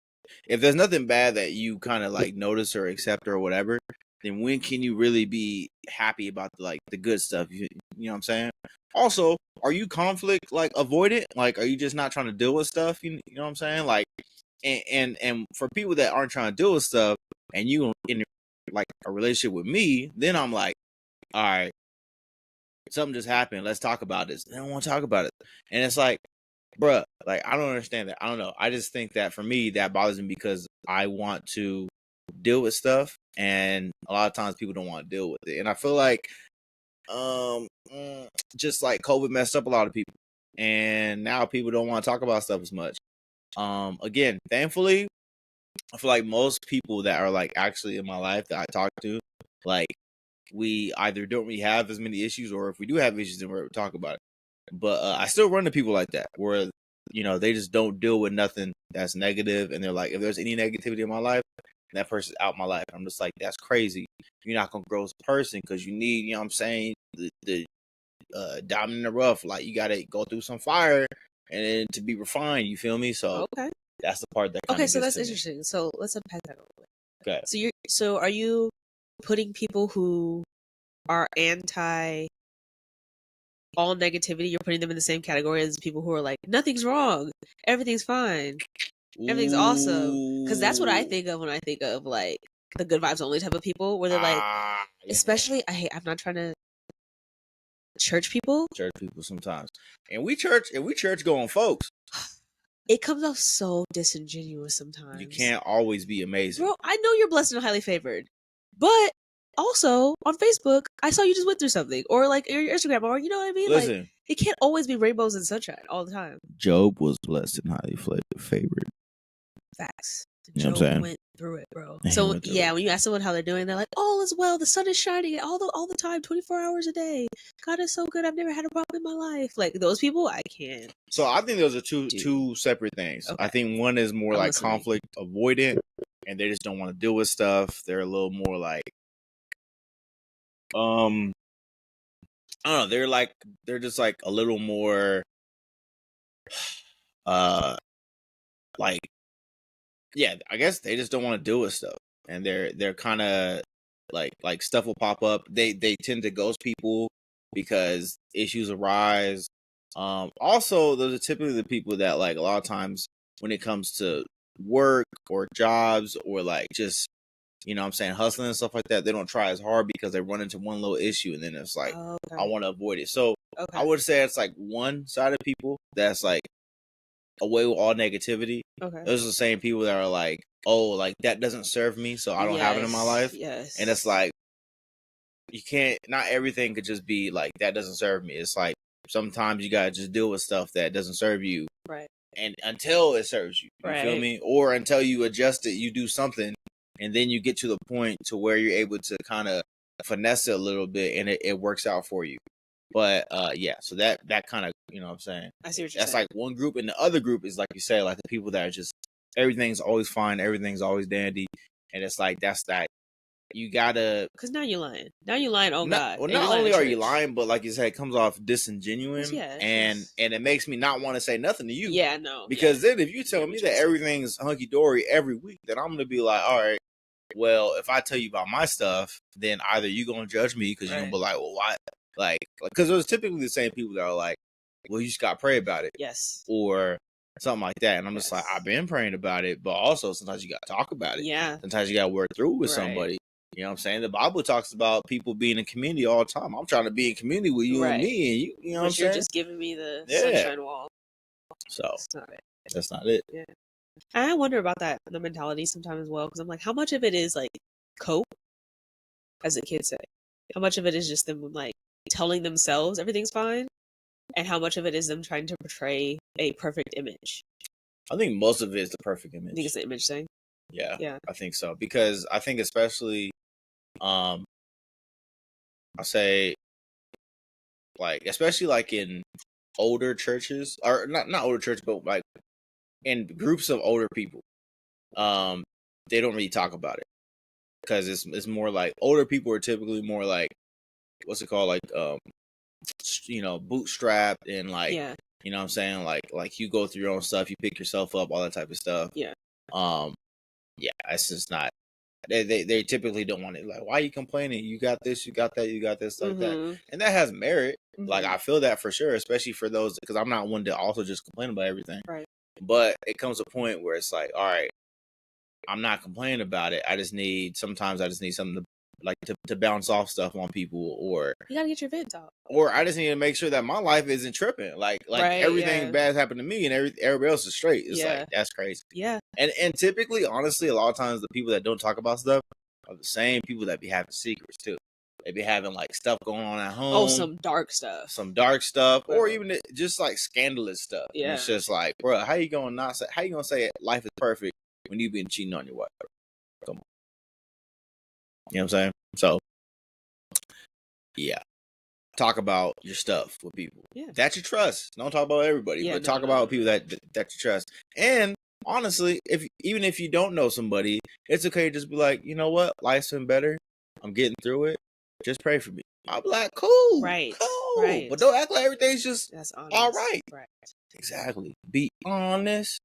if there's nothing bad that you kind of like notice or accept or whatever, then when can you really be happy about the good stuff? You know what I'm saying? Also, are you conflict like avoidant? Like, are you just not trying to deal with stuff? You know what I'm saying? Like, and for people that aren't trying to deal with stuff, and you in like a relationship with me, then I'm like, all right, something just happened. Let's talk about this. They don't want to talk about it, and it's like, bruh, like I don't understand that. I don't know. I just think that for me, that bothers me because I want to deal with stuff, and a lot of times people don't want to deal with it, and I feel like, just like COVID messed up a lot of people, and now people don't want to talk about stuff as much. Again, thankfully, I feel like most people that are like actually in my life that I talk to, like we either don't really have as many issues, or if we do have issues, then we're able to talk about it. But I still run to people like that where, you know, they just don't deal with nothing that's negative, and they're like, if there's any negativity in my life, that person's out my life. I'm just like, that's crazy. You're not gonna grow as a person because you need, you know what I'm saying, the diamond in the rough. Like you gotta go through some fire and then to be refined. You feel me? So okay, that's the part that kind of so that's me. interesting. So let's unpack that a little bit. Okay. So are you putting people who are anti all negativity, you're putting them in the same category as people who are like, nothing's wrong, everything's fine, everything's awesome? Because that's what I think of when I think of like the good vibes only type of people, where they're like, especially I'm not trying to church people sometimes, and we church going folks. It comes off so disingenuous sometimes. You can't always be amazing, bro. I know you're blessed and highly favored, but also on Facebook, I saw you just went through something, or like your Instagram, or you know what I mean. Listen, like it can't always be rainbows and sunshine all the time. Job was blessed and highly favored. Facts. You know what I'm saying? Went through it, bro. So yeah, when you ask someone how they're doing, they're like, "All is well. The sun is shining all the time, 24 hours a day. God is so good. I've never had a problem in my life." Like those people, I can't. So I think those are two separate things. Okay. I think one is more like conflict avoidant, and they just don't want to deal with stuff. They're a little more like, I don't know. They're just like a little more, like, yeah. I guess they just don't want to deal with stuff, and they're kind of like stuff will pop up. They tend to ghost people because issues arise. Also, those are typically the people that like a lot of times when it comes to work or jobs or like just, you know what I'm saying, hustling and stuff like that, they don't try as hard because they run into one little issue and then it's like, I want to avoid it. So I would say it's like one side of people that's like away with all negativity. Those are the same people that are like, oh, like that doesn't serve me, so I don't have it in my life. Yes. And it's like, you can't, not everything could just be like, that doesn't serve me. It's like, sometimes you gotta just deal with stuff that doesn't serve you. Right. And until it serves you. You feel me? Or until you adjust it, you do something, and then you get to the point to where you're able to kind of finesse it a little bit and it works out for you. But yeah, so that kind of, you know what I'm saying? I see what you're saying. That's like one group, and the other group is like you say, like the people that are just everything's always fine, everything's always dandy. And it's like that's that you gotta, because now you're lying. Now you're lying. Oh God! Well, not only are you lying, but like you said, it comes off disingenuous, and it makes me not want to say nothing to you. Yeah, no. Because then if you tell me that everything's hunky dory every week, then I'm gonna be like, all right, well, if I tell you about my stuff, then either you gonna judge me because you're gonna be like, well, why? Like, because there's typically the same people that are like, well, you just gotta pray about it. Yes. Or something like that. And I'm just like, I've been praying about it, but also sometimes you got to talk about it. Yeah. Sometimes you got to work through it with Right. somebody. You know what I'm saying? The Bible talks about people being in community all the time. I'm trying to be in community with you and me, and you know what I'm saying? You're just giving me the sunshine wall. So That's not it. that's not it. Yeah. I wonder about that, the mentality sometimes as well, because I'm like, how much of it is like cope, as the kids say? How much of it is just them like telling themselves everything's fine? And how much of it is them trying to portray a perfect image? I think most of it is the perfect image. I think it's the image thing. Yeah. I think so. Because I think especially I say like especially like in older churches, or not older churches, but like in groups of older people, they don't really talk about it. Because it's more like older people are typically more like, what's it called, like bootstrapped, and like you know what I'm saying, like you go through your own stuff, you pick yourself up, all that type of stuff. It's just not, they typically don't want it. Like, why are you complaining? You got this, you got that, you got this, like that. And that has merit. Like, I feel that for sure, especially for those, because I'm not one to also just complain about everything. Right. But it comes a point where it's like, all right, I'm not complaining about it. Sometimes I just need something to bounce off stuff on people, or you gotta get your vent out. Or I just need to make sure that my life isn't tripping. Like everything bad happened to me, and everybody else is straight. It's like, that's crazy. Yeah. And typically, honestly, a lot of times the people that don't talk about stuff are the same people that be having secrets too. They be having like stuff going on at home. Oh, some dark stuff. Or even just like scandalous stuff. Yeah. And it's just like, bro, how you gonna say life is perfect when you've been cheating on your wife? Come on. You know what I'm saying? So, yeah. Talk about your stuff with people that you trust. Don't talk about everybody, but talk about people that you trust. And honestly, even if you don't know somebody, it's okay to just be like, you know what, life's been better. I'm getting through it. Just pray for me. I'll be like, cool, cool. But don't act like everything's just all right. Right. Exactly. Be honest.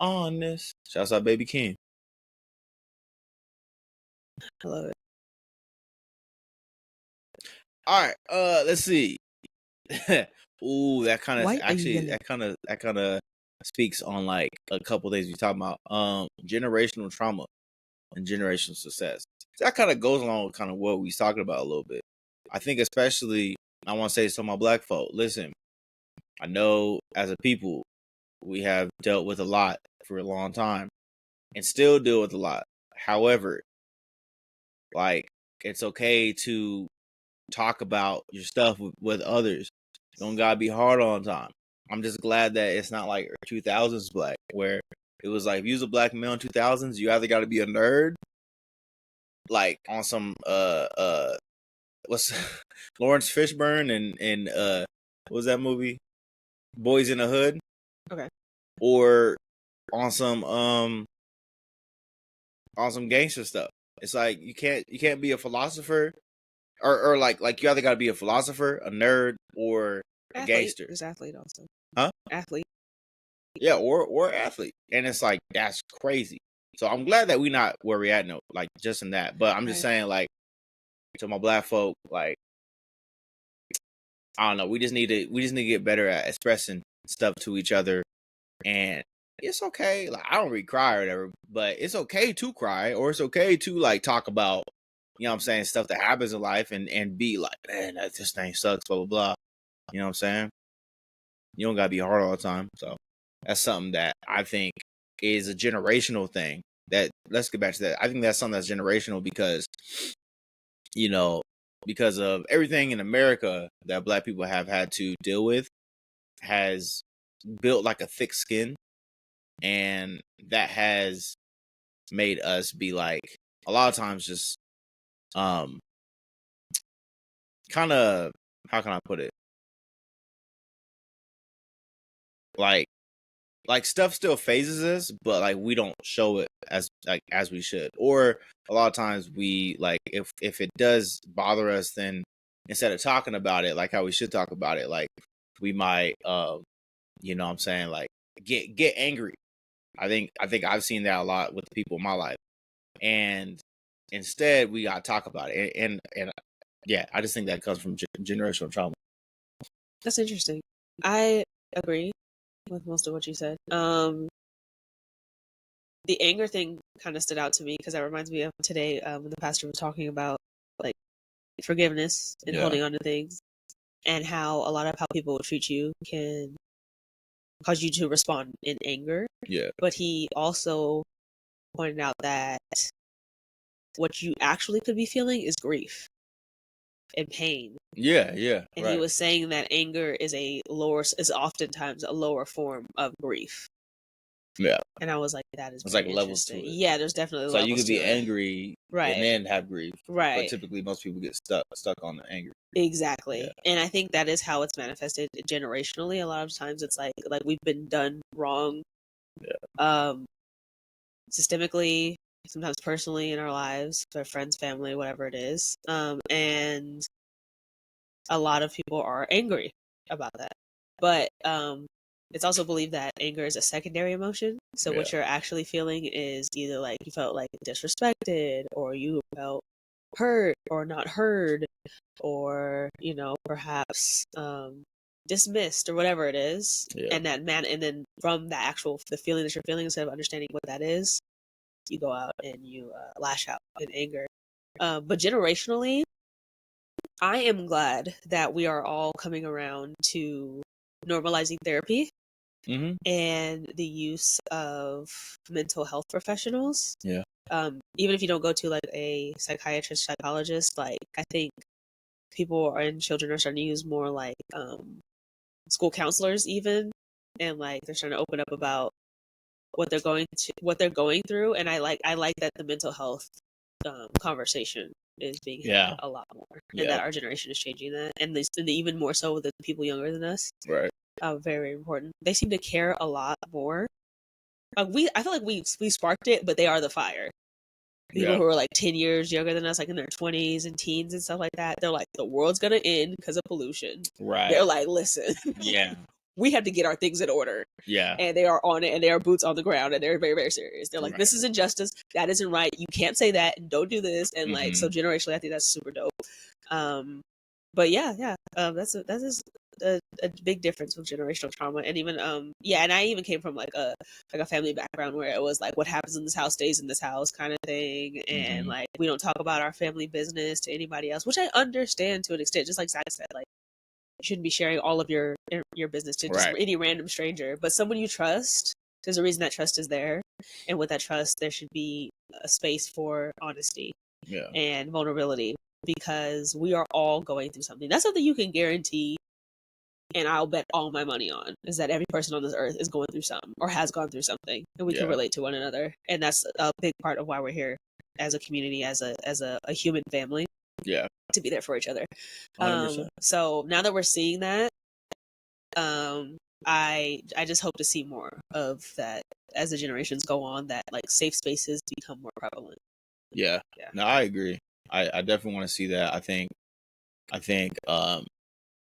Shouts out Baby King. I love it. All right. Let's see. Ooh, that kind of speaks on like a couple things we talk about. Generational trauma and generational success. So that kind of goes along with kind of what we was talking about a little bit. I think especially I want to say to my black folk, listen, I know as a people we have dealt with a lot for a long time and still deal with a lot. However, like, it's okay to talk about your stuff with others. You don't gotta be hard all the time. I'm just glad that it's not like 2000s black, where it was like, if you was a black male in 2000s, you either gotta be a nerd, like on some what's Lawrence Fishburne and what was that movie, Boys in the Hood? Okay. Or on some gangster stuff. It's like you can't be a philosopher, or like you either gotta be a philosopher, a nerd, or a gangster. Is athlete also. Huh? Athlete. Yeah, or athlete. And it's like, that's crazy. So I'm glad that we not where we at, no, like just in that. But I'm just saying, like, to my black folk, like, I don't know, we just need to get better at expressing stuff to each other. And it's okay. Like, I don't really cry or whatever, but it's okay to cry, or it's okay to like talk about, you know what I'm saying, stuff that happens in life, and be like, man, this thing sucks, blah blah blah. You know what I'm saying? You don't gotta be hard all the time. So that's something that I think is a generational thing. That, let's get back to that. I think that's something that's generational because, you know, because of everything in America that black people have had to deal with, has built like a thick skin, and that has made us be like, a lot of times, just kind of, how can I put it, like stuff still phases us, but like we don't show it as we should. Or a lot of times we, like, if it does bother us, then instead of talking about it like how we should talk about it, like, we might you know what I'm saying, like, get angry. I think I've seen that a lot with the people in my life, and instead we gotta talk about it. And yeah, I just think that comes from generational trauma. That's interesting. I agree. with most of what you said. The anger thing kind of stood out to me because that reminds me of today when the pastor was talking about like forgiveness and holding on to things, and how a lot of how people treat you can cause you to respond in anger. Yeah. But he also pointed out that what you actually could be feeling is grief and pain. Yeah. And he was saying that anger is oftentimes a lower form of grief. Yeah. And I was like, that is It's very like levels to interesting. it. Yeah, there's definitely So levels you could be to it. angry Right. and then have grief. Right. But typically most people get stuck on the anger. Exactly. Yeah. And I think that is how it's manifested generationally. A lot of times it's like we've been done wrong. Yeah. Systemically, sometimes personally in our lives, with our friends, family, whatever it is. And a lot of people are angry about that. But it's also believed that anger is a secondary emotion. So what you're actually feeling is either like you felt like disrespected, or you felt hurt or not heard, or perhaps dismissed, or whatever it is. And then from the feeling that you're feeling, instead of understanding what that is, you go out and you lash out in anger. But generationally, I am glad that we are all coming around to normalizing therapy and the use of mental health professionals. Yeah. Even if you don't go to like a psychiatrist, psychologist, like I think people and children are starting to use more like school counselors even, and like they're starting to open up about what they're going through. And I like that the mental health conversation is being had a lot more, and that our generation is changing that, and even more so with the people younger than us. Right. Very important. They seem to care a lot more. I feel like we sparked it, but they are the fire. People who are like 10 years younger than us, like in their 20s and teens and stuff like that, they're like, the world's gonna end because of pollution. Right. They're like, listen, we have to get our things in order. Yeah. And they are on it, and they are boots on the ground, and they're very, very serious. They're like, this is injustice. That isn't right. You can't say that, and don't do this. And like, so generationally, I think that's super dope. But yeah. That is a big difference with generational trauma. And even and I even came from like a family background where it was like, what happens in this house stays in this house kind of thing. And like, we don't talk about our family business to anybody else, which I understand to an extent. Just like Zach said, like, you shouldn't be sharing all of your business to just any random stranger, but someone you trust. There's a reason that trust is there, and with that trust, there should be a space for honesty and vulnerability, because we are all going through something. That's something you can guarantee, and I'll bet all my money on, is that every person on this earth is going through something or has gone through something, and we can relate to one another. And that's a big part of why we're here as a community, as a human family. Yeah. To be there for each other. 100%. So now that we're seeing that, I just hope to see more of that as the generations go on, that like safe spaces become more prevalent. Yeah. No, I agree. I definitely want to see that. I think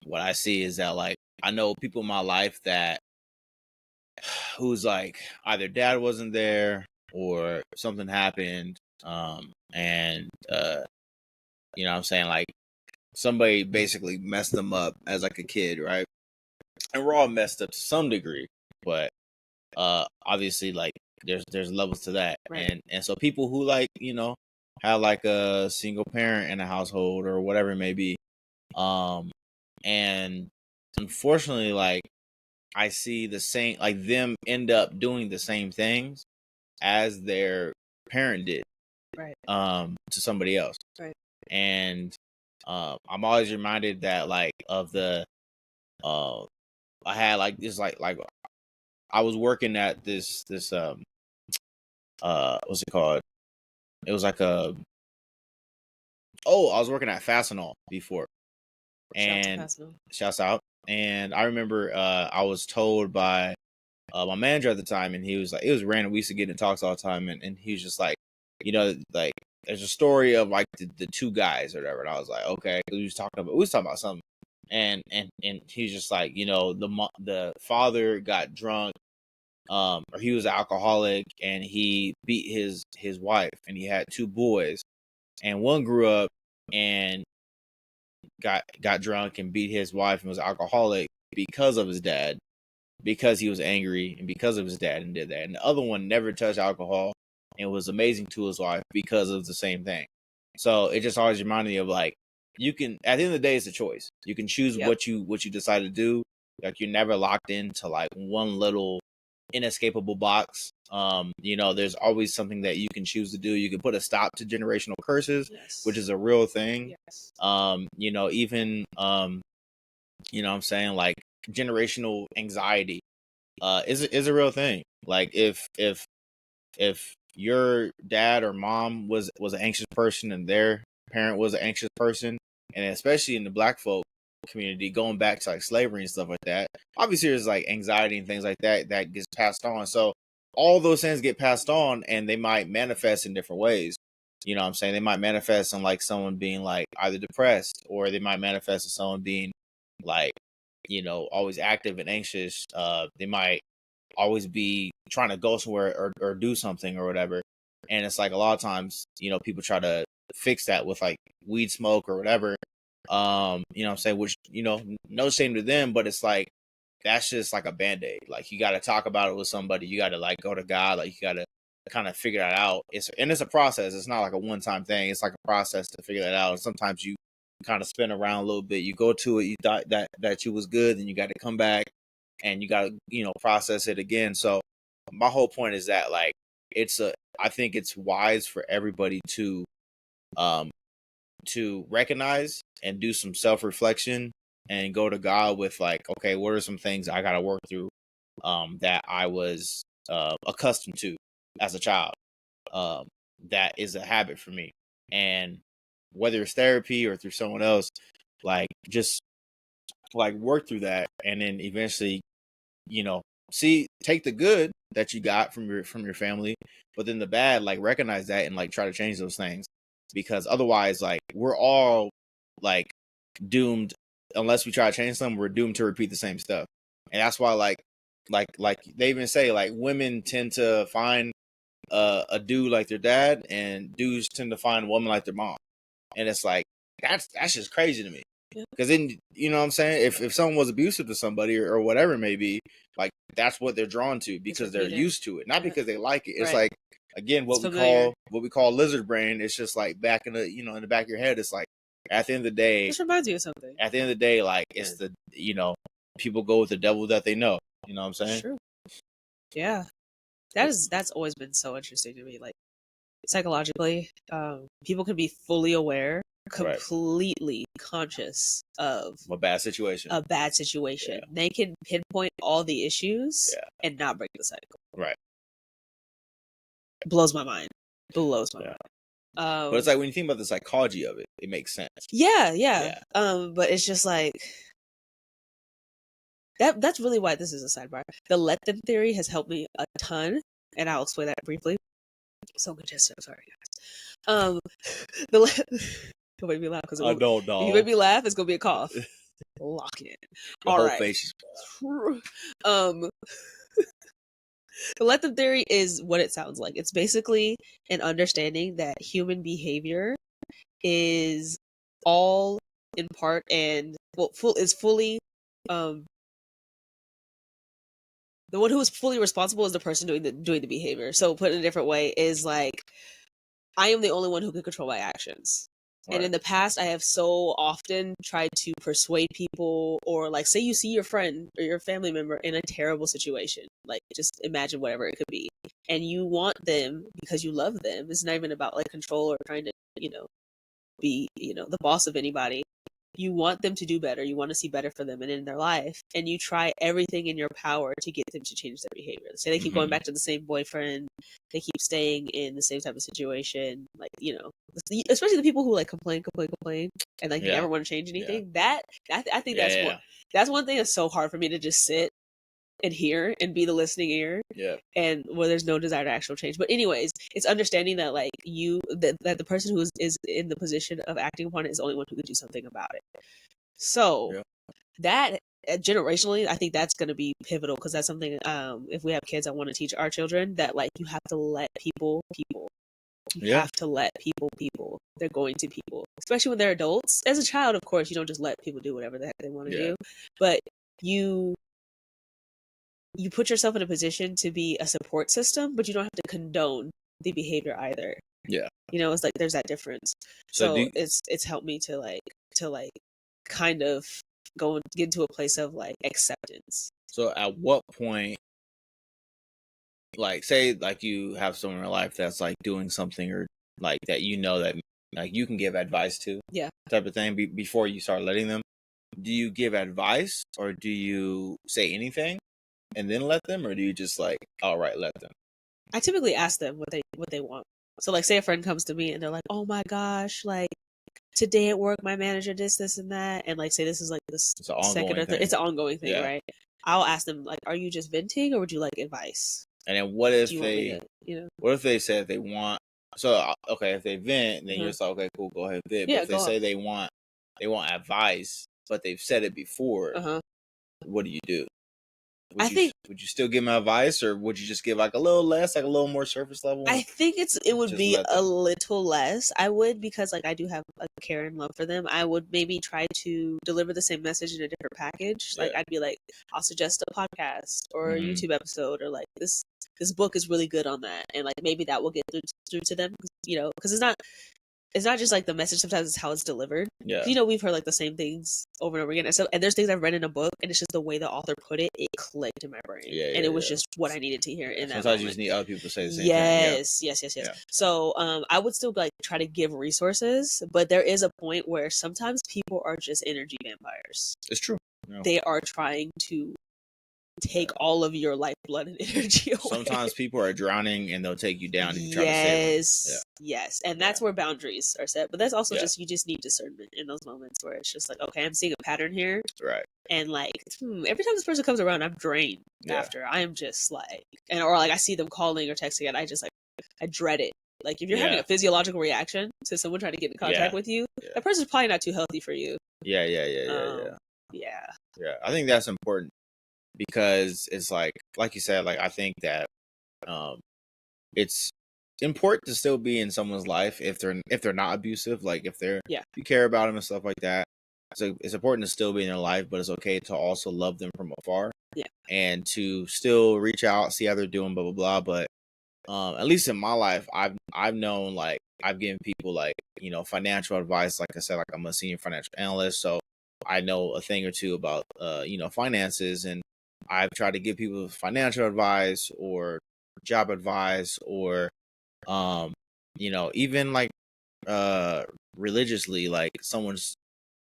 what I see is that, like, I know people in my life that who's like either dad wasn't there or something happened, and you know what I'm saying, like somebody basically messed them up as like a kid, right? And we're all messed up to some degree, but obviously, like, there's levels to that. And so people who, like, you know, have like a single parent in a household or whatever it may be, and unfortunately, like, I see the same, like, them end up doing the same things as their parent did, to somebody else. And I'm always reminded that, like, of the I had like this, like I was working at this what's it called? It was like I was working at Fastenal before. And shouts out. And I remember I was told by my manager at the time, and he was like, it was random. We used to get in talks all the time, and he was just like, you know, like, there's a story of like the two guys or whatever. And I was like, okay, we was talking about something, and he's just like, you know, the father got drunk, or he was an alcoholic, and he beat his wife, and he had two boys, and one grew up and got drunk and beat his wife and was alcoholic because of his dad. because he was angry and because of his dad and did that. And the other one never touched alcohol and was amazing to his wife because of the same thing. So it just always reminded me of like, you can, at the end of the day, it's a choice. You can choose what you decide to do. Like, you're never locked into like one little inescapable box. There's always something that you can choose to do. You can put a stop to generational curses, which is a real thing. Even what I'm saying, like, generational anxiety is a real thing. Like, if your dad or mom was an anxious person and their parent was an anxious person, and especially in the Black folk community, going back to like slavery and stuff like that, obviously there's like anxiety and things like that that gets passed on. So all those things get passed on, and they might manifest in different ways. You know what I'm saying? They might manifest in like someone being like either depressed, or they might manifest in someone being like, always active and anxious. They might always be trying to go somewhere or do something or whatever. And it's like a lot of times, people try to fix that with like weed smoke or whatever. What I'm saying, which, no shame to them, but it's like, that's just like a band-aid. Like, you got to talk about it with somebody. You got to like go to God. Like, you got to kind of figure that out. It's a process. It's not like a one-time thing. It's like a process to figure that out. And sometimes you kind of spin around a little bit. You go to it, you thought that you was good, and you got to come back and you got to, process it again. So my whole point is that, like, I think it's wise for everybody to recognize and do some self-reflection and go to God with like, okay, what are some things I got to work through that I was accustomed to as a child, that is a habit for me. And whether it's therapy or through someone else, like, just like work through that, and then eventually, take the good that you got from your family, but then the bad, like, recognize that and like try to change those things, because otherwise, like, we're all like doomed. Unless we try to change something, we're doomed to repeat the same stuff. And that's why, like they even say, like, women tend to find a dude like their dad, and dudes tend to find a woman like their mom. And it's like, that's just crazy to me. Because then, you know what I'm saying? If someone was abusive to somebody or whatever it may be, like, that's what they're drawn to, because they're used to it, not because they like it. It's like, again, what we call lizard brain. It's just like back in the, in the back of your head. It's like, at the end of the day, this reminds you of something. At the end of the day, like, it's the, people go with the devil that they know. You know what I'm saying? True. Yeah. That's always been so interesting to me. Like, psychologically, people can be fully aware, completely conscious of a bad situation. Yeah. They can pinpoint all the issues and not break the cycle. Right. Blows my mind. Mind. But it's like, when you think about the psychology of it, it makes sense. Yeah. But it's just like, that's really why this is a sidebar. The let them theory has helped me a ton, and I'll explain that briefly. So congested. I'm sorry, guys. Don't make me laugh, because I don't know. If you make me laugh, it's gonna be a cough. Lock it. Your whole face is... The let them theory is what it sounds like. It's basically an understanding that human behavior is all in part and is fully the one who is fully responsible is the person doing the behavior. So put in a different way is like, I am the only one who can control my actions. Right. And in the past, I have so often tried to persuade people, or like, say you see your friend or your family member in a terrible situation, like, just imagine whatever it could be, and you want them because you love them. It's not even about like control or trying to, be, the boss of anybody. You want them to do better. You want to see better for them and in their life. And you try everything in your power to get them to change their behavior. Say they keep going back to the same boyfriend. They keep staying in the same type of situation. Like, especially the people who like complain. And like, they never want to change anything. I think that's one thing that's so hard for me to just sit and hear and be the listening ear. Yeah. And where there's no desire to actual change. But anyways, it's understanding that like that the person who is in the position of acting upon it is the only one who could do something about it. So that generationally, I think that's going to be pivotal, because that's something, if we have kids, I want to teach our children that, like, you have to let people. You have to let people. They're going to people, especially when they're adults. As a child, of course, you don't just let people do whatever the heck they want to do, but you you put yourself in a position to be a support system, but you don't have to condone the behavior either. Yeah. It's like there's that difference. So it's helped me to kind of get into a place of like acceptance. So at what point, like, say like you have someone in your life that's like doing something or like that that like you can give advice to, type of thing before you start letting them, do you give advice or do you say anything and then let them, or do you just like, all right, let them? I typically ask them what they want. So like, say a friend comes to me and they're like, oh my gosh, like today at work my manager this and that, and like say this is like this second or third, it's an ongoing thing, right? I'll ask them like, are you just venting or would you like advice? And then what if what if they said they want, so okay, if they vent, then you're just like, okay, cool, go ahead vent. But if they say they want advice, but they've said it before, what do you do? Would you still give them advice, or would you just give like a little less, like a little more surface level? I think it would be a little less. I would, because like I do have a care and love for them. I would maybe try to deliver the same message in a different package. Like I'd be like, I'll suggest a podcast or a YouTube episode, or like this book is really good on that, and like maybe that will get through to them, because it's not just like the message, sometimes it's how it's delivered. Yeah. We've heard like the same things over and over again. And there's things I've read in a book and it's just the way the author put it clicked in my brain. And it was just what I needed to hear in that moment. Sometimes you just need other people to say the same thing. Yes. Yeah. So I would still like try to give resources, but there is a point where sometimes people are just energy vampires. It's true. Yeah. They are trying to take all of your lifeblood and energy away. Sometimes people are drowning and they'll take you down if you try to save them. Yes. And that's where boundaries are set. But that's also just, you just need discernment in those moments where it's just like, okay, I'm seeing a pattern here. Right. And like, every time this person comes around, I'm drained after. I am just like, or like I see them calling or texting and I just like, I dread it. Like if you're having a physiological reaction to someone trying to get in contact with you, that person's probably not too healthy for you. Yeah. I think that's important. Because it's like you said, like I think that it's important to still be in someone's life if they're not abusive, like if you care about them and stuff like that. So it's important to still be in their life, but it's okay to also love them from afar. Yeah. And to still reach out, see how they're doing, blah blah blah. But at least in my life, I've known, like I've given people like financial advice. Like I said, like I'm a senior financial analyst, so I know a thing or two about finances, and I've tried to give people financial advice or job advice or, even like, religiously, like someone's,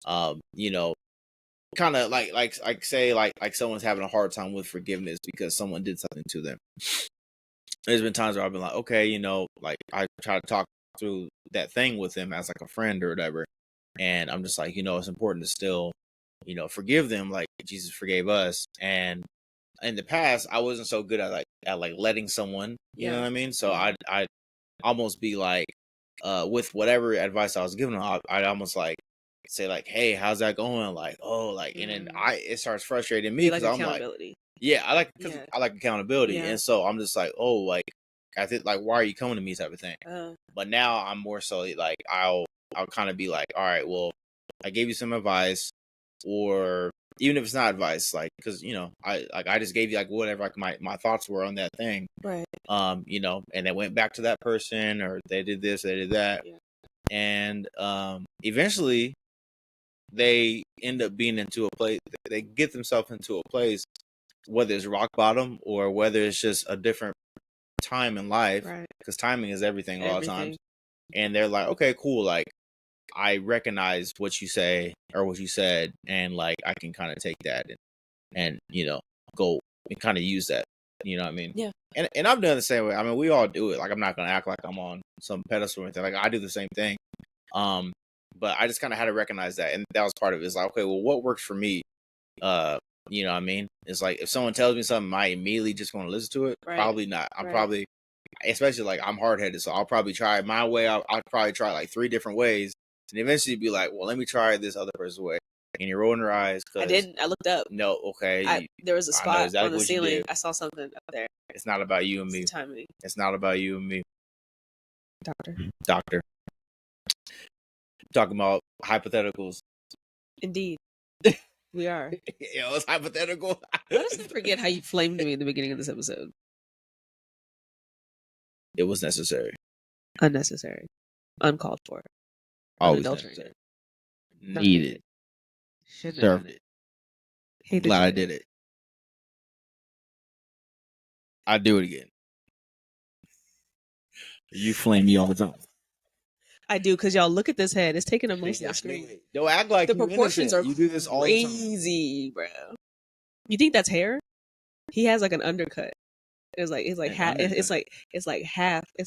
kind of like say like someone's having a hard time with forgiveness because someone did something to them. There's been times where I've been like, okay, like I try to talk through that thing with them as like a friend or whatever. And I'm just like, it's important to still, forgive them like Jesus forgave us. And in the past, I wasn't so good at letting someone, you know what I mean? So I'd almost be like, with whatever advice I was giving them, I'd almost like say like, hey, how's that going? Like, oh, like, and then it starts frustrating me because I'm like, I like accountability. And so I'm just like, oh, like, I think like, why are you coming to me type of thing? But now I'm more so like, I'll kind of be like, all right, well, I gave you some advice, or even if it's not advice, like, because I just gave you like whatever like my thoughts were on that thing, right? And they went back to that person, or they did this, they did that, and eventually they end up being into a place. They get themselves into a place, whether it's rock bottom or whether it's just a different time in life, because timing is everything a lot of times. And they're like, okay, cool, like I recognize what you say or what you said, and like I can kind of take that and go and kind of use that. You know what I mean? Yeah. And I've done the same way. I mean, we all do it. Like I'm not gonna act like I'm on some pedestal or anything. Like I do the same thing. But I just kind of had to recognize that, and that was part of it. It's like, okay, well, what works for me? You know what I mean? It's like if someone tells me something, am I immediately just going to listen to it? Right. Probably not. I'm probably, especially like I'm hard headed, so I'll probably try it my way. I'll probably try like 3 different ways, and eventually be like, well, let me try this other person's way. And you're rolling your eyes. I didn't. I looked up. No, okay. There was a spot exactly on the ceiling. I saw something up there. It's not about you and me. Timing. It's not about you and me. Doctor. Talking about hypotheticals. Indeed. We are. Yo, it's hypothetical. How does I forget how you flamed me in the beginning of this episode? It was necessary. Unnecessary. Uncalled for. Always Unadulterated. necessary. Needed. Shouldn't have Deserved done it. Hated Glad you. I did it. I'd do it again. You flame me all the time. I do, because y'all look at this head. It's taking up most of the screen. Don't act like The you proportions innocent. are You do this all the time. crazy, bro. You think that's hair? He has like an undercut. It's like An half. It's undercut.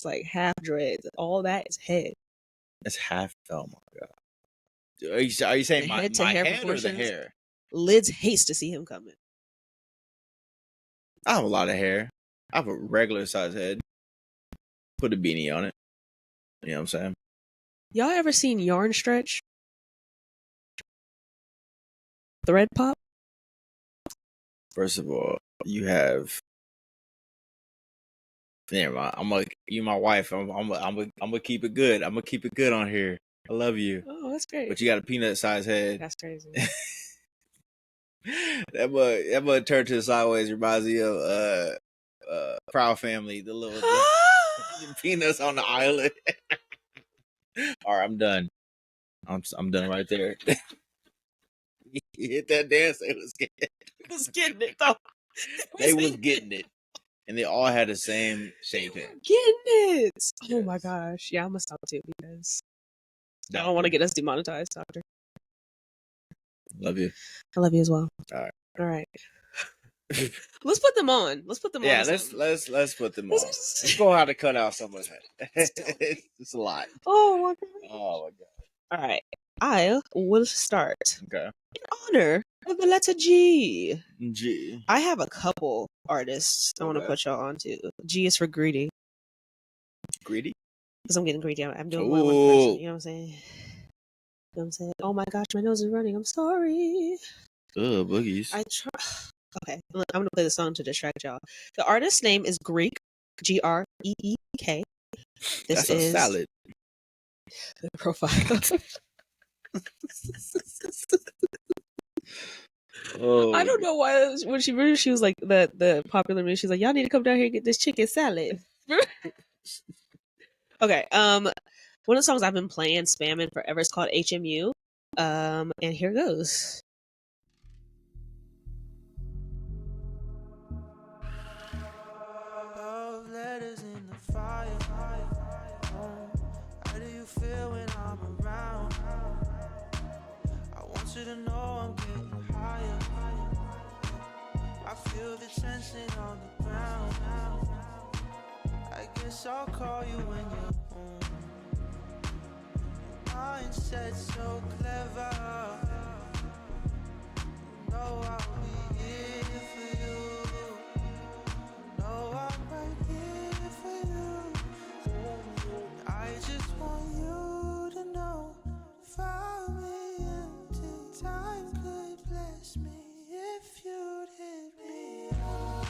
like half dreads. All that is head. It's half. Oh my god. Are you saying The my head to hair head or the proportions. hair? Lids hates to see him coming. I have a lot of hair. I have a regular size head. Put a beanie on it. You know what I'm saying? Y'all ever seen yarn stretch? Thread pop? First of all, you have. Never mind. I'm like you, my wife. I'm gonna keep it good. I'm gonna keep it good on here. I love you, Oh, that's great. but you got a peanut sized head. That's crazy. that bud turned to the sideways reminds me of Proud Family, the little peanuts on the island. All right, I'm done. I'm done right there. You hit that dance. They was getting it though. They was getting it, and they all had the same shape head. Getting it. Oh my Yes. gosh. Yeah, I'm gonna stop too because I No. don't want to get us demonetized, doctor. Love you. I love you as well. All right. Let's put them on. Let's put them on. Yeah, to let's something. put them on. Let's go how to cut out some of that. It's a lot. Oh my god. Oh my god. All right. I will start. Okay. In honor of the letter G. G. I have a couple artists I want to Okay. put y'all onto. G is for greedy. Greedy? Because I'm getting greedy. I'm doing more than one person. Ooh. You know what I'm saying? You know what I'm saying? Oh my gosh, my nose is running. I'm sorry. Ugh, boogies. I try. Okay, I'm gonna play the song to distract y'all. The artist's name is Greek, Greek. This That's a is salad. the profile. Oh. I don't know why when she was like the popular meme. She's like, y'all need to come down here and get this chicken salad. Okay. One of the songs I've been playing, spamming forever, is called HMU. And here goes. Love letters in the fire. How do you feel when I'm around? I want you to know I'm getting higher. I feel the tension on the ground. I guess I'll call you when you're home. Mindset so clever. You know I'll be here for you. No, I'm right here for you. I just want you to know, find me empty. Time could bless me if you'd hit me up.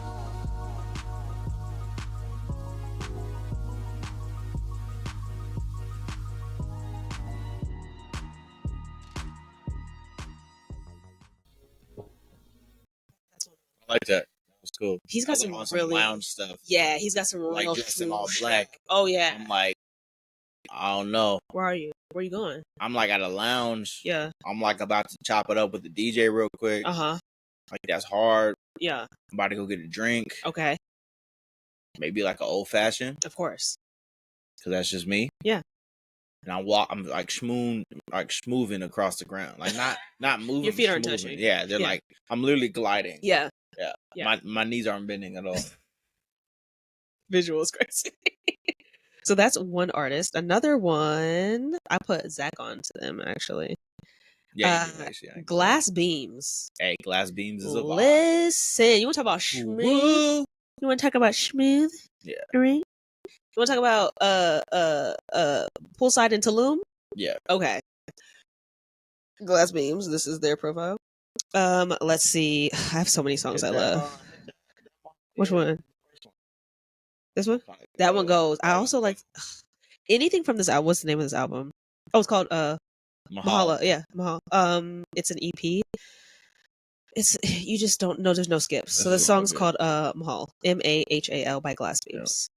I like that. That was cool. He's got some really lounge stuff. Yeah, he's got some Like real dressed in all smooth black. shit. Oh yeah. I'm like, I don't know. Where are you? Where are you going? I'm like at a lounge. Yeah. I'm like about to chop it up with the DJ real quick. Uh-huh. Like that's hard. Yeah. I'm about to go get a drink. Okay. Maybe like an old fashioned. Of course. Cause that's just me. Yeah. And I'm like smoothing across the ground. Like not moving. Your feet aren't smoothing. touching. Yeah, they're Yeah. like I'm literally gliding. Yeah. Yeah. Yeah. My knees aren't bending at all. Visual is crazy. So that's one artist. Another one, I put Zach on to them actually. Yeah, you do, actually. I Glass Beams. Hey, Glass Beams is a vibe. Listen, you want to talk about smooth? Woo. You want to talk about smooth? Yeah. Right? You want to talk about Poolside in Tulum? Yeah. Okay. Glass Beams. This is their profile. Let's see. I have so many songs I love. Which one? This one? That one goes. I also like anything from this album. What's the name of this album? Oh, it's called Mahala. Yeah, Mahala. It's an EP. It's you just don't know. There's no skips. So the song's called Mahal, Mahal by Glassbeams.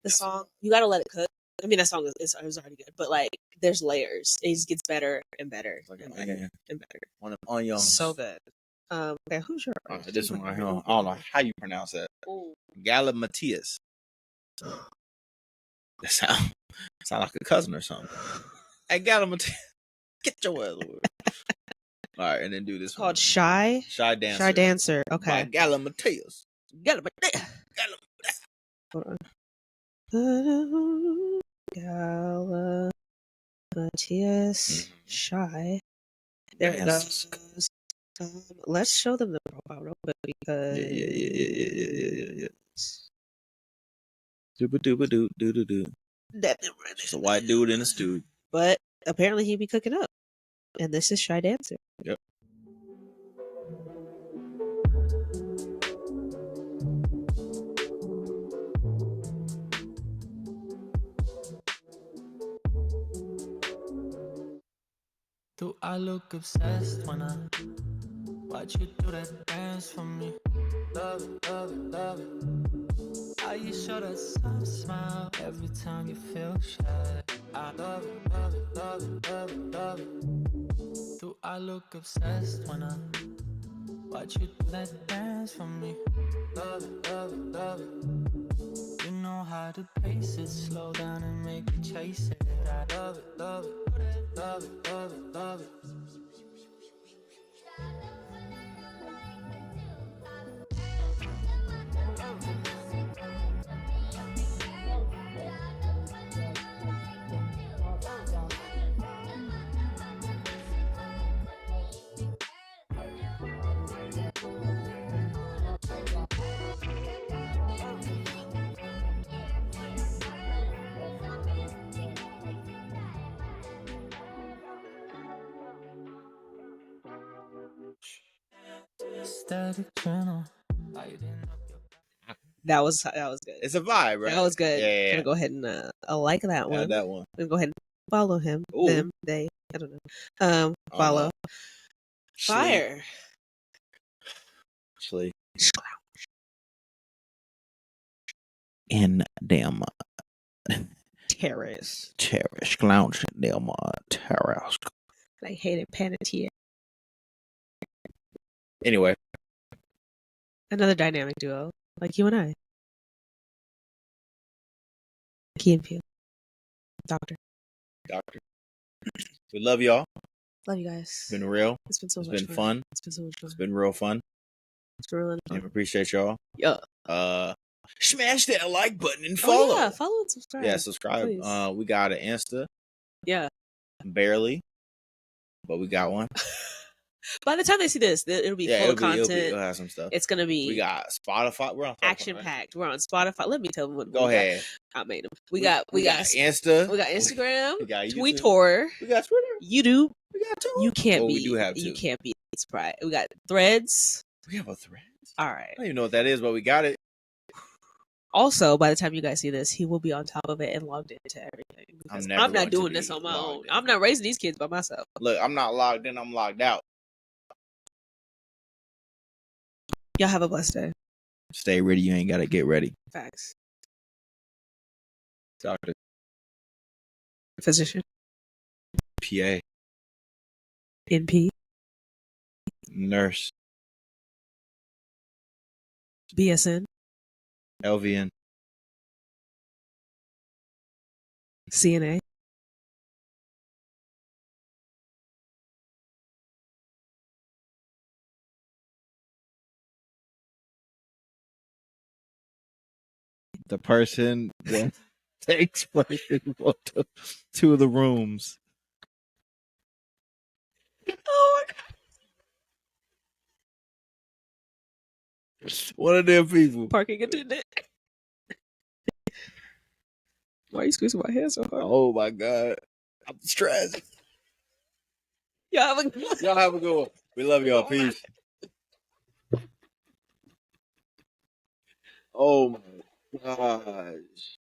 The song, you gotta let it cook. I mean, that song is already good, but like, there's layers. It just gets better and better and better and better. One of onions. So good. Okay, who's your? This one right here. I don't know how you pronounce that. Galimatias. That sound like a cousin or something. Hey, Galimatias, get your ass over. All right, and then do this. It's called Shy Dancer. Shy Dancer. Okay. By Galimatias. Galimatias. Hold on. Galimatias Shy. There it goes. Let's show them the profile real quick because yeah. Do. Just a white dude in a stew. But apparently he be cooking up, and this is Shy Dancer. Yep. Do I look obsessed when I watch you do that dance for me? Love it, love it, love it. How you show that soft smile every time you feel shy. I love it, love it, love it, love it, love it. Do I look obsessed when I watch you do that dance for me? Love it, love it, love it. You know how to pace it, slow down and make it chase it. I love it, love it, love it, love it, love it. Static channel. That was good. It's a vibe, right? That was good. Yeah. Gonna go ahead and I like that one. That one. Gonna go ahead and follow him. Ooh. Them. They. I don't know. Follow. Fire. Actually. In damn Terrace. Clown damn terrace. I hated Panettiere. Anyway. Another dynamic duo. Like you and I. Key and Peele. Doctor. We love y'all. Love you guys. It's been real. It's been so it's much been fun. It's been so much fun. It's been real fun. It's been really fun. And we appreciate y'all. Yeah. Smash that like button and follow. Oh, yeah, follow and subscribe. Yeah, subscribe. Please. We got an Insta. Yeah. Barely. But we got one. By the time they see this, it'll be full of content. It'll have some stuff. It's gonna be. We got Spotify. We're on Spotify, action packed. Right? We're on Spotify. Let me tell them what. Go ahead. I made them. We got Insta. We got Instagram. We got Twitter. We got Twitter. YouTube. We got two. You can't be. We do have two. You can't be surprised. We got Threads. We have a Threads. All right. I don't even know what that is, but we got it. Also, by the time you guys see this, he will be on top of it and logged into everything. I'm not doing this on my own. I'm not raising these kids by myself. Look, I'm not logged in. I'm logged out. Y'all have a blessed day. Stay ready. You ain't got to get ready. Facts. Doctor. Physician. PA. NP. Nurse. BSN, LVN. CNA, The person that takes place in two of the rooms. oh my god, One of them people. parking attendant. Why are you squeezing my hair so hard? Oh my god. I'm stressed. Y'all have Y'all have a good one. We love y'all. Peace. Oh my gosh.